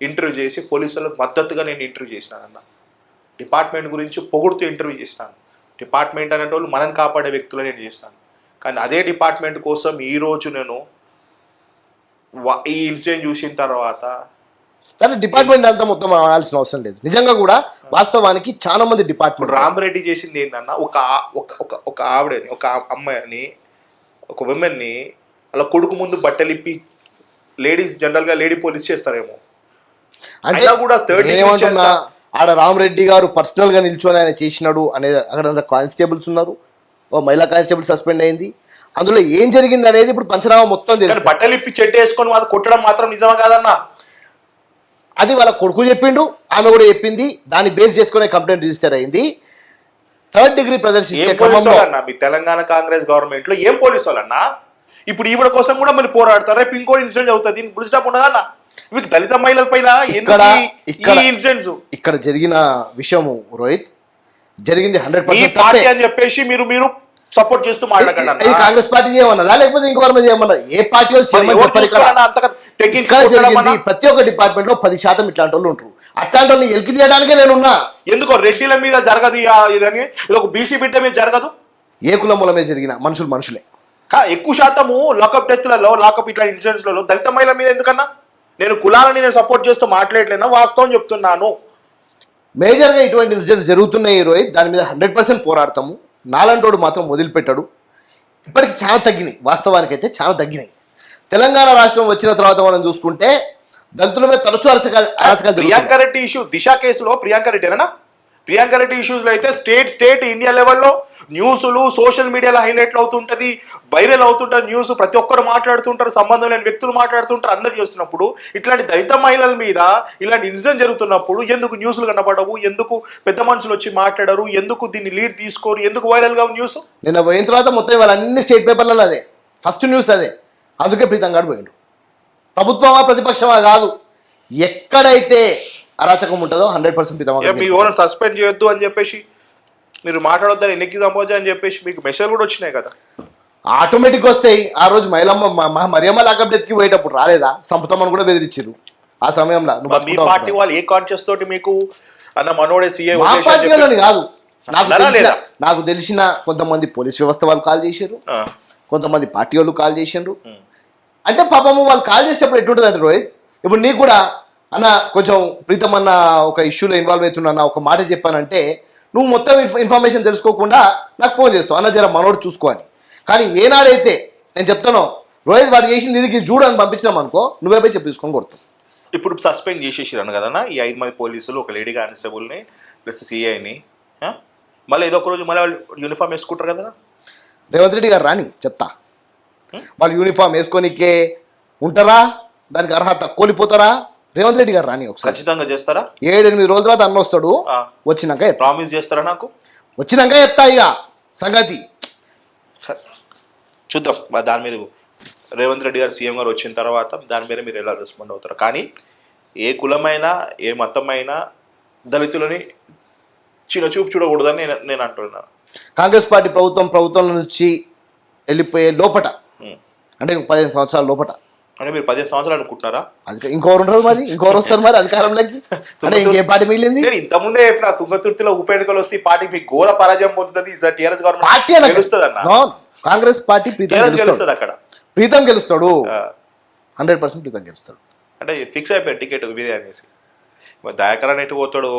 ఇంటర్వ్యూ చేసి పోలీసులకు మద్దతుగా నేను ఇంటర్వ్యూ చేసినానన్న. డిపార్ట్మెంట్ గురించి పొగుడుతూ ఇంటర్వ్యూ చేసినాను. డిపార్ట్మెంట్ అనేటోళ్ళు మనని కాపాడే వ్యక్తులు నేను చేసినాను. కానీ అదే డిపార్ట్మెంట్ కోసం ఈరోజు నేను ఈ ఇన్సిడెంట్ చూసిన తర్వాత కానీ డిపార్ట్మెంట్ అంతా మొత్తం అనాల్సిన అవసరం లేదు. నిజంగా కూడా వాస్తవానికి చాలా మంది డిపార్ట్మెంట్. రామరెడ్డి చేసింది ఏందన్నా, ఒక ఆవిడని, ఒక అమ్మాయిని, ఒక విమెన్ని అలా కొడుకు ముందు బట్టలు ఇప్పి, లేడీస్ జనరల్గా లేడీ పోలీస్ చేస్తారేమో అంటే కూడా ఏమంటున్నా, ఆడ రామరెడ్డి గారు పర్సనల్గా నిల్చొని ఆయన చేసినాడు అనేది. అక్కడ కానిస్టేబుల్స్ ఉన్నారు, ఓ మహిళా కానిస్టేబుల్ సస్పెండ్ అయింది. అందులో ఏం జరిగింది అనేది ఇప్పుడు పంచనామా మొత్తం తెలుసు. బట్టలు ఇప్పి చెడ్డ వేసుకొని వాళ్ళు కొట్టడం మాత్రం నిజమా కాదన్నా? అది వాళ్ళ కొడుకు చెప్పిండు, ఆమె కూడా చెప్పింది. దాన్ని బేస్ చేసుకునే కంప్లైంట్ రిజిస్టర్ అయింది. 3rd డిగ్రీ ప్రదర్శించే క్రమంలో మీ తెలంగాణ కాంగ్రెస్ గవర్నమెంట్ లో ఏం పోలీసు వాళ్ళన్నా? ఇప్పుడు ఈవిడ కోసం కూడా మళ్ళీ పోరాడతారు. రేపు ఇంకో ఇన్సిడెంట్ అవుతుంది, దీనికి పులి స్టాప్ ఉండదన్నా? మీకు దళిత మహిళల పైన ఇక్కడ జరిగిన విషయము రోహిత్, జరిగింది 100% అని చెప్పేసి మీరు సపోర్ట్ చేస్తూ మాట్లాడండి. కాంగ్రెస్ పార్టీ చేయమన్నదా లేకపోతే ఇంకెవరన్నా చేయమన్నా? ఏ పార్టీ వాళ్ళు జరిగింది. ప్రతి ఒక్క డిపార్ట్మెంట్ లో 10% ఇట్లాంటి వాళ్ళు ఉంటారు. అట్లాంటి వాళ్ళని ఎలికి తీయడానికే నేనున్నా. ఎందుకో రెడ్డిల మీద జరగదు ఇదని, ఒక బీసీ బిడ్డ మీద జరగదు. ఏ కులముల మీద జరిగిన మనుషులే. ఎక్కువ శాతము లాకప్ డెత్లలో, లాకప్ ఇట్లా ఇన్సిడెంట్స్ లలో దళిత మహిళల మీద ఎందుకన్నా? నేను కులాలని నేను సపోర్ట్ చేస్తూ మాట్లాడలేనా, వాస్తవం చెప్తున్నాను. మేజర్గా ఇటువంటి ఇన్సిడెంట్స్ జరుగుతున్నాయి రోహిత్, దాని మీద 100% పోరాడతాము. నాలంటోడు మాత్రం వదిలిపెట్టాడు. ఇప్పటికి చాలా తగ్గినాయి, వాస్తవానికి అయితే చాలా తగ్గినాయి. తెలంగాణ రాష్ట్రం వచ్చిన తర్వాత మనం చూసుకుంటే దళితుల మీద తరచూ అరాచకాలు. ప్రియాంక రెడ్డి ఇష్యూ, దిశ కేసులో ప్రియాంక రెడ్డి ఇష్యూస్ లో అయితే స్టేట్ ఇండియా లెవెల్లో న్యూస్లు సోషల్ మీడియాలో హైలైట్లు అవుతుంటది, వైరల్ అవుతుంటారు న్యూస్, ప్రతి ఒక్కరు మాట్లాడుతుంటారు, సంబంధం లేని వ్యక్తులు మాట్లాడుతుంటారు, అందరు చేస్తున్నప్పుడు ఇట్లాంటి దళిత మహిళల మీద ఇలాంటి ఇన్సిడెంట్ జరుగుతున్నప్పుడు ఎందుకు న్యూస్లు కనబడవు, ఎందుకు పెద్ద మనుషులు వచ్చి మాట్లాడరు, ఎందుకు దీన్ని లీడ్ తీసుకోరు, ఎందుకు వైరల్ గా న్యూస్? నిన్న పోయిన తర్వాత మొత్తం ఇవాళ అన్ని స్టేట్ పేపర్లలో అదే ఫస్ట్ న్యూస్ అదే. అందుకే ప్రీతం గారు పోయిండు. ప్రభుత్వమా ప్రతిపక్షమా కాదు, ఎక్కడైతే అరాచకం ఉంటుందో 100% ప్రీతం గారు. మీ ఓనర్ సస్పెండ్ చేయొద్దు అని చెప్పేసి, మీరు మాట్లాడొద్దని ఎన్నికి సంపోజా అని చెప్పేసి మీకు మెసేజ్ కూడా వచ్చినాయి కదా. ఆటోమేటిక్ వస్తాయి. ఆ రోజు మరియమ్మ లాకప్ డెత్కి పోయేటప్పుడు రాలేదా, సంపుతామని కూడా బెదిరించారు ఆ సమయంలో. మీ పార్టీ వాళ్ళు ఏ కాన్షియస్ తోటి మీకు అన్న మనోడే సీఏ మా పార్టీ వాళ్ళని కాదు, నాకు తెలిసిన కొంతమంది పోలీస్ వ్యవస్థ వాళ్ళు కాల్ చేశారు, కొంతమంది పార్టీ వాళ్ళు కాల్ చేసిండ్రు. అంటే పాపము వాళ్ళు కాల్ చేసేటప్పుడు ఎట్లుంటుంది అంటే రోహిత్, ఇప్పుడు నీకు కూడా అన్న కొంచెం ప్రీతం అన్న ఒక ఇష్యూలో ఇన్వాల్వ్ అవుతున్నా ఒక మాట చెప్పానంటే నువ్వు మొత్తం ఇన్ఫర్మేషన్ తెలుసుకోకుండా నాకు ఫోన్ చేస్తావు, అన్న జర మనోడు చూసుకోవాలి. కానీ ఏనాడైతే నేను చెప్తాను రోహిత్ వాడు చేసింది ఇది చూడు అని పంపించినాం అనుకో, నువ్వే పోయి చెప్పించుకొని కొడుతావు. ఇప్పుడు సస్పెండ్ చేసేసారు కదన్నా ఈ 5 మంది పోలీసులు, ఒక లేడీ కానిస్టేబుల్ని ప్లస్ సిఐని. మళ్ళీ ఏదో ఒక రోజు మళ్ళీ వాళ్ళు యూనిఫామ్ వేసుకుంటారు కదా. రేవంత్ రెడ్డి గారు రాని చెప్తా, వాళ్ళు యూనిఫామ్ వేసుకోనికే ఉంటారా, దానికి అర్హత కోల్పోతారా? రేవంత్ రెడ్డి గారు రాని ఒకసారి ఖచ్చితంగా చేస్తారా? 7-8 రోజుల తర్వాత అన్న వస్తాడు, వచ్చినాక ప్రామిస్ చేస్తారా? నాకు వచ్చినాక చెప్తా ఇక సంగతి చూద్దాం. దాని మీద రేవంత్ రెడ్డి గారు సీఎం గారు వచ్చిన తర్వాత దాని మీద మీరు ఎలా రెస్పాండ్ అవుతారు. కానీ ఏ కులమైనా ఏ మతమైనా దళితులని చిన్న చూపు చూడకూడదని నేను అంటున్నాను. కాంగ్రెస్ పార్టీ ప్రభుత్వం నుంచి వెళ్ళిపోయే లోపట, అంటే 15 సంవత్సరాల లోపట, అంటే మీరు 15 సంవత్సరాలు అనుకుంటున్నారా? అది ఇంకోరు ఉంటారు మరి, ఇంకోరు వస్తారు మరి అధికారంలోకి. అంటే ఇంకే పార్టీ మిగిలింది? నేను ఇంతకుముందే చెప్పిన తుంగతుర్తిలో ఉప ఎన్నికలు వస్తే ఈ పార్టీకి మీకు ఘోర పరాజయం పొందుతుంది. TRS party government Congress party గెలుస్తుంది, అక్కడ ప్రీతం గెలుస్తాడు, 100% ప్రీతం గెలుస్తాడు. అంటే ఫిక్స్ అయిపోయాడు టికెట్ మీదే అనేసి. దయాకర్ అని ఎటు పోతాడు,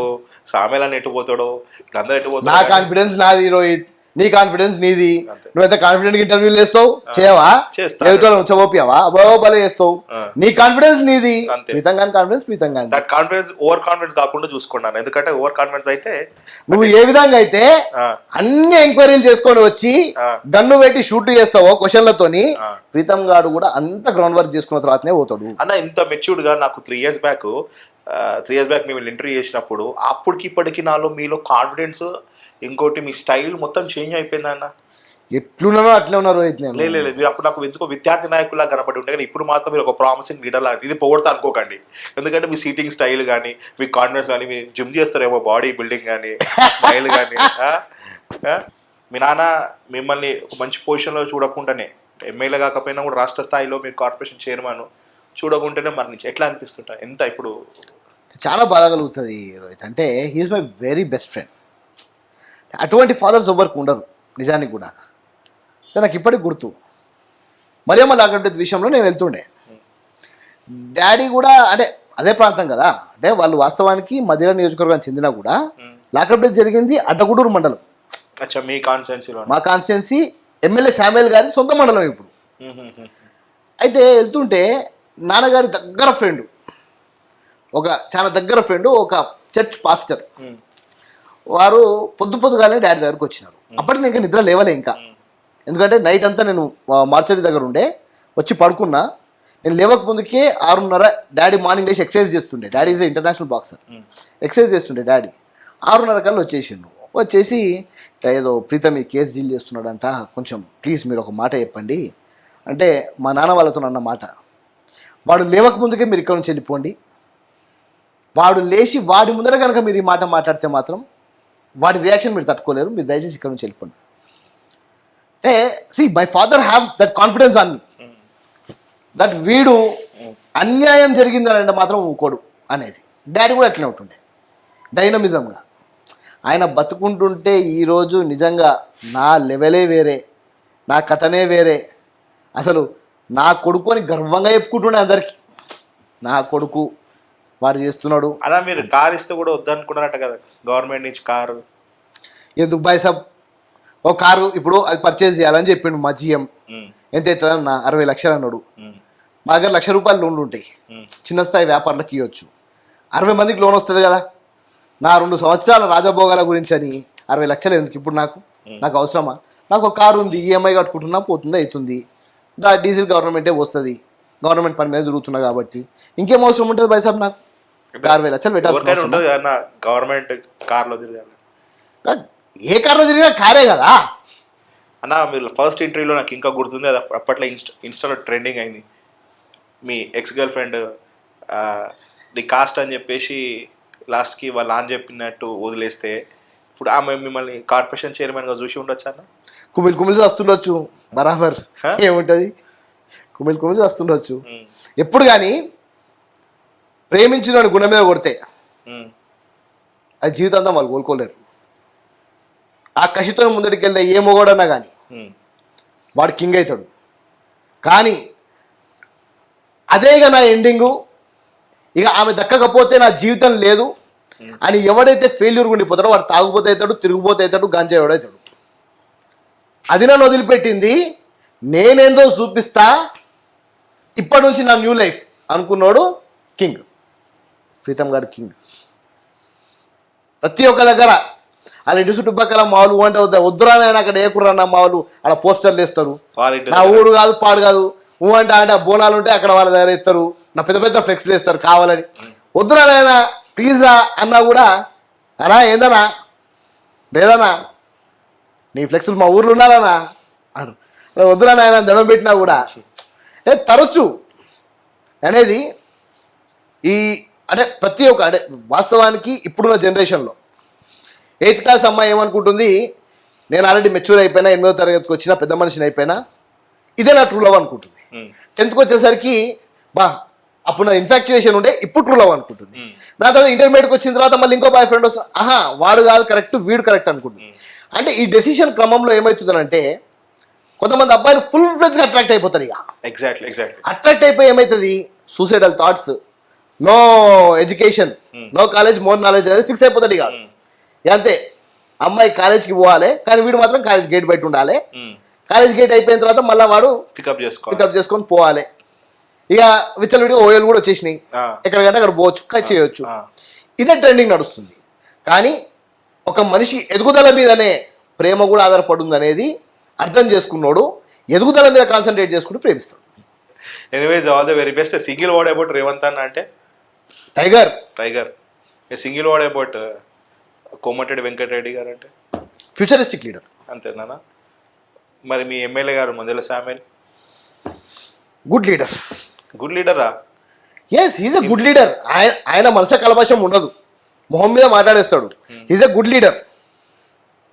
సామేల్ అని ఎటు పోతాడు, వీళ్ళందరూ ఎటు పోతాడు. నా కాన్ఫిడెన్స్ నాది రోహిత్, నీ కాన్ఫిడెన్స్ నీది. నువ్వైతే కాన్ఫిడెంట్ ఇంటర్వ్యూలు చేస్తావు, చేయవా? చోపియావా బలే చేస్తావు. నీ కాన్ఫిడెన్స్ నీది, ప్రీతం గాని కాన్ఫిడెన్స్ ప్రీతం గాని. దట్ కాన్ఫిడెన్స్ ఓవర్ కాన్ఫిడెన్స్ కాకుండా చూసుకున్నాను. ఎందుకంటే ఓవర్ కాన్ఫిడెన్స్ అయితే నువ్వు ఏ విధంగా అయితే అన్ని ఎంక్వైరీలు చేసుకొని వచ్చి గన్ను పెట్టి షూట్ చేస్తావో క్వశ్చన్లతోని, ప్రీతం గారు కూడా అంత గ్రౌండ్ వర్క్ చేసుకున్న తర్వాతనే పోతాడు. అన్న ఇంత మెచ్యూర్డ్ గా నాకు 3 years బ్యాక్ మేము ఇంటర్వ్యూ చేసినప్పుడు అప్పటికి ఇప్పటికి నాలో మీలో కాన్ఫిడెన్స్, ఇంకోటి మీ స్టైల్ మొత్తం చేంజ్ అయిపోయింది అన్న. ఎట్లున్నానో అట్లే ఉన్నారు రోహిత్. లేదు మీరు అప్పుడు నాకు ఎందుకో విద్యార్థి నాయకులా కనపడి ఉంటే, కానీ ఇప్పుడు మాత్రం మీరు ఒక ప్రామిసింగ్ లీడర్ లాంటి. ఇది పొగడతా అనుకోకండి, ఎందుకంటే మీ సీటింగ్ స్టైల్ కానీ మీ కాన్ఫిడెన్స్ కానీ, మీ జిమ్ చేస్తారేమో బాడీ బిల్డింగ్ కానీ స్మైల్ కానీ. మీ నాన్న మిమ్మల్ని ఒక మంచి పొజిషన్లో చూడకుండానే, ఎమ్మెల్యే కాకపోయినా కూడా రాష్ట్ర స్థాయిలో మీరు కార్పొరేషన్ చైర్మన్ చూడకుంటేనే మరణించి ఎట్లా అనిపిస్తుంటా? ఎంత ఇప్పుడు చాలా బాధ కలుగుతుంది రోహిత్. అంటే he's my very best friend. అటువంటి ఫాదర్స్ ఎవరికి ఉండరు నిజానికి కూడా. నాకు ఇప్పటికి గుర్తు, మరియమ్మ లాకప్ డెత్ విషయంలో నేను వెళ్తుండే, డాడీ కూడా అంటే అదే ప్రాంతం కదా, అంటే వాళ్ళు వాస్తవానికి మదిర నియోజకవర్గానికి చెందినా కూడా లాకప్ డెత్ జరిగింది అడ్డగూడూరు మండలం. మా కాన్స్టిట్యున్సీ ఎమ్మెల్యే శామ్యుల్ గారి సొంత మండలం ఇప్పుడు. అయితే వెళ్తుంటే నాన్నగారి దగ్గర ఫ్రెండ్, ఒక చాలా దగ్గర ఫ్రెండ్, ఒక చర్చ్ పాస్టర్, వారు పొద్దుగానే డాడీ దగ్గరకు వచ్చినారు. అప్పటికి నేను నిద్ర లేవలే ఇంకా, ఎందుకంటే నైట్ అంతా నేను మార్చరీ దగ్గర ఉండే, వచ్చి పడుకున్నా. నేను లేవక ముందుకే 6:30 డాడీ మార్నింగ్ లేచి ఎక్సర్సైజ్ చేస్తుండే. Daddy is international boxer, exercise చేస్తుండే డాడీ. 6:30 కల్లా వచ్చేసిండు. వచ్చేసి ఏదో ప్రీతం ఈ కేసు డీల్ చేస్తున్నాడంట, కొంచెం ప్లీజ్ మీరు ఒక మాట చెప్పండి అంటే, మా నాన్న వాళ్ళతో అన్న మాట, వాడు లేవక ముందుకే మీరు ఇక్కడ నుంచి వెళ్ళిపోండి, వాడు లేచి వాడి ముందర కనుక మీరు ఈ మాట మాట్లాడితే మాత్రం వాడి రియాక్షన్ మీరు తట్టుకోలేరు, మీరు దయచేసి ఇక్కడ నుంచి వెళ్ళిపోండి. అంటే see my father have that confidence on me, that వీడు అన్యాయం జరిగిందని అంటే మాత్రం ఊకోడు అనేది. డాడీ కూడా అట్లనే ఉంటుండే డైనమిజంగా. ఆయన బతుకుంటుంటే ఈరోజు నిజంగా నా లెవెలే వేరే, నా కథనే వేరే. అసలు నా కొడుకు అని గర్వంగా చెప్పుకుంటుండే అందరికీ, నా కొడుకు వాడు చేస్తున్నాడు. అలా మీరు కార్ ఇస్తే కూడా వద్దనుకున్నారట కదా గవర్నమెంట్ నుంచి కారు. ఎందుకు బాయ్ సాబ్, ఓ కారు ఇప్పుడు అది పర్చేజ్ చేయాలని చెప్పిండు మా జిఎం. ఎంత అవుతుందన్న 60 లక్షలు అన్నాడు. మా దగ్గర ₹1,00,000 లోన్లు ఉంటాయి, చిన్న స్థాయి వ్యాపారులకు ఇవ్వచ్చు. 60 మందికి లోన్ వస్తుంది కదా. నా 2 సంవత్సరాల రాజభోగాల గురించి అని 60 లక్షలు ఎందుకు ఇప్పుడు నాకు? నాకు అవసరమా? నాకు ఒక కారు ఉంది, ఈఎంఐ కట్టుకుంటున్నా, పోతుంది అవుతుంది, డీజిల్ గవర్నమెంటే వస్తుంది, గవర్నమెంట్ పని మీద తిరుగుతున్నా కాబట్టి ఇంకేం అవసరం ఉంటుంది బైసాబ్? నాకు 6,000 లక్షలు పెట్టాల్సిన ఉంటుంది కదా గవర్నమెంట్ కార్లో తిరగాలి. ఏ కార్లో తిరిగినా కారే కదా అన్న. మీరు ఫస్ట్ ఇంటర్వ్యూలో నాకు ఇంకా గుర్తుంది, అది అప్పట్లో ఇన్స్టాలో ట్రెండింగ్ అయింది. మీ ex girlfriend the cast అని చెప్పేసి లాస్ట్కి వాళ్ళు అని చెప్పినట్టు వదిలేస్తే ఇప్పుడు ఆమె మిమ్మల్ని కార్పొరేషన్ చైర్మన్గా చూసి ఉండొచ్చు అన్న. కుమిల్ వస్తుండొచ్చు, బరాబర్. ఏముంటుంది, కుమిల్ వస్తుండొచ్చు. ఎప్పుడు కానీ ప్రేమించిన గుణం మీద కొడితే అది జీవితాంతం వాళ్ళు కోలుకోలేరు. ఆ కసితో ముందడికి వెళ్తే ఏ మొగోడన్నా కానీ వాడు కింగ్ అవుతాడు. కానీ అదేగా నా ఎండింగు, ఇక ఆమె దక్కకపోతే నా జీవితం లేదు అని ఎవడైతే ఫెయిల్యూర్ ఉండిపోతాడో వాడు తాగుపోతే అవుతాడు, తిరిగిపోతే అవుతాడు, గంజా ఎవడవుతాడు. అది నన్ను వదిలిపెట్టింది, నేనేందో చూపిస్తా, ఇప్పటి నుంచి నా న్యూ లైఫ్ అనుకున్నాడు కింగ్. ప్రీతం గారు కింగ్. ప్రతి ఒక్క దగ్గర వాళ్ళ ఇంటి చుట్టుపక్కల మావులు అంటే వద్దురానైనా అక్కడ ఏ కుర్రన్నా మావులు అక్కడ పోస్టర్లు వేస్తారు. నా ఊరు కాదు పాడు కాదు, అంటే బోనాలు ఉంటే అక్కడ వాళ్ళ దగ్గర ఇస్తారు, నా పెద్ద పెద్ద ఫ్లెక్స్లు వేస్తారు కావాలని. వద్దురానైనా ప్లీజ్ రా అన్నా కూడా అనా ఏందన్నా లేదన్నా నీ ఫ్లెక్స్లు మా ఊర్లో ఉండాలన్నా అంటారు. వద్దురానైనా దండం పెట్టినా కూడా తరచు అనేది ఈ అంటే ప్రతి ఒక్క అంటే వాస్తవానికి ఇప్పుడున్న జనరేషన్లో 8th క్లాస్ అమ్మాయి ఏమనుకుంటుంది, నేను ఆల్రెడీ మెచ్యూర్ అయిపోయినా, 8వ తరగతికి వచ్చిన పెద్ద మనిషిని అయిపోయినా, ఇదే నా ట్రూ లవ్ అనుకుంటుంది. 10th వచ్చేసరికి అప్పుడు నా ఇన్ఫాక్చుయేషన్ ఉండే, ఇప్పుడు ట్రూ లవ్ అనుకుంటుంది. దాని తర్వాత ఇంటర్మీడియట్కి వచ్చిన తర్వాత మళ్ళీ ఇంకో బాయ్ ఫ్రెండ్ వస్తుంది, వాడు కాదు కరెక్ట్, వీడు కరెక్ట్ అనుకుంటుంది. అంటే ఈ డెసిషన్ క్రమంలో ఏమవుతుందనంటే కొంతమంది అబ్బాయిలు ఫుల్ ఫ్లెడ్జ్గా అట్రాక్ట్ అయిపోతారు. ఇక ఎగ్జాక్ట్లీ అట్రాక్ట్ అయిపోయి ఏమవుతుంది, suicidal thoughts, no education, no college, more knowledge అనేది ఫిక్స్ అయిపోతాడు. ఇక అంతే, అమ్మాయి కాలేజ్కి పోవాలి కానీ వీడు మాత్రం కాలేజ్ గేట్ బయట ఉండాలి. కాలేజ్ గేట్ అయిపోయిన తర్వాత మళ్ళీ వాడు పికప్ చేసుకొని పోవాలి. ఇక విచ్చలవిడిగా ఓఎల్ కూడా వచ్చేసినాయి, ఎక్కడికంటే అక్కడ పోవచ్చు, కట్ చేయవచ్చు. ఇదే ట్రెండింగ్ నడుస్తుంది. కానీ ఒక మనిషి ఎదుగుదల మీదనే ప్రేమ కూడా ఆధారపడుతుంది అనేది అర్థం చేసుకున్నాడు, ఎదుగుదల మీద కాన్సన్ట్రేట్ చేసుకుంటూ ప్రేమిస్తాడు. Anyways all the very best. Single word about Revanth అన్న అంటే tiger. Single word about Komatireddy Venkatreddy గారు అంటే ఫ్యూచరిస్టిక్ లీడర్. అంతేనా? మరి మీ ఎమ్మెల్యే గారు Mandula Samuel good leader. Good లీడరా? Yes, he's a good leader. ఆయన మనస కలపశం ఉండదు, మొహం మీద మాట్లాడేస్తాడు. He's a good leader.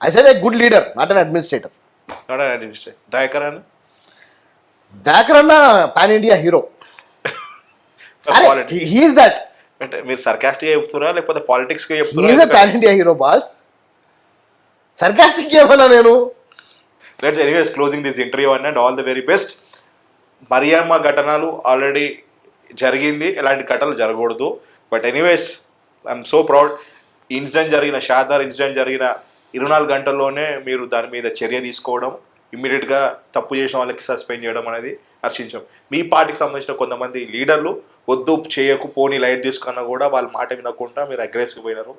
I said a good leader, not an administrator. Dayakar అన్న pan India hero. He's that. అంటే మీరు సర్కాస్టిక్ చెప్తున్నారా లేకపోతే పాలిటిక్స్ గా చెప్తున్నారా? He's a pan India hero boss. Sarcastic ఏమన్నా నేను? Let's anyways closing this interview and all the very best. Mariyamma ఘటనలు ఆల్రెడీ జరిగింది, ఎలాంటి ఘటనలు జరగకూడదు. But anyways I'm so proud. Incident జరిగిన షాదార్ ఇన్సిడెంట్ జరిగిన 24 గంటల్లోనే మీరు దాని మీద చర్య తీసుకోవడం, ఇమ్మీడియట్గా తప్పు చేసిన వాళ్ళకి సస్పెండ్ చేయడం అనేది హర్షించాం. మీ పార్టీకి సంబంధించిన కొంతమంది లీడర్లు వద్దు చేయకు పోనీ లైట్ తీసుకున్నా కూడా వాళ్ళ మాట వినకుండా మీరు అగ్రెసివ్ పోయినారు.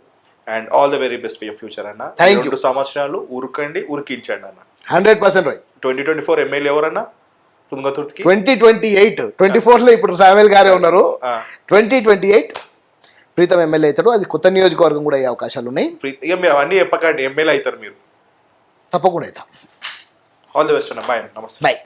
And all the very best for your future అన్న. 2 సంవత్సరాలు ఉరికించండి అన్న. 100% రైట్. 2024 ఎమ్మెల్యే ఎవరన్నా తుంగతుర్తికి? 2028, 24లో ఇప్పుడు శామ్యూల్ గారే ఉన్నారు. 2028 ప్రీతం ఎమ్మెల్యే అవుతాడు. అది కొత్త నియోజకవర్గం కూడా అయ్యే అవకాశాలు ఉన్నాయి. ఇక మీరు అవన్నీ చెప్పకండి, ఎమ్మెల్యే అవుతారు మీరు తప్పకుండా అవుతాం. ఆల్ ది బెస్ట్ అన్న. బాయ్. నమస్తే. బాయ్.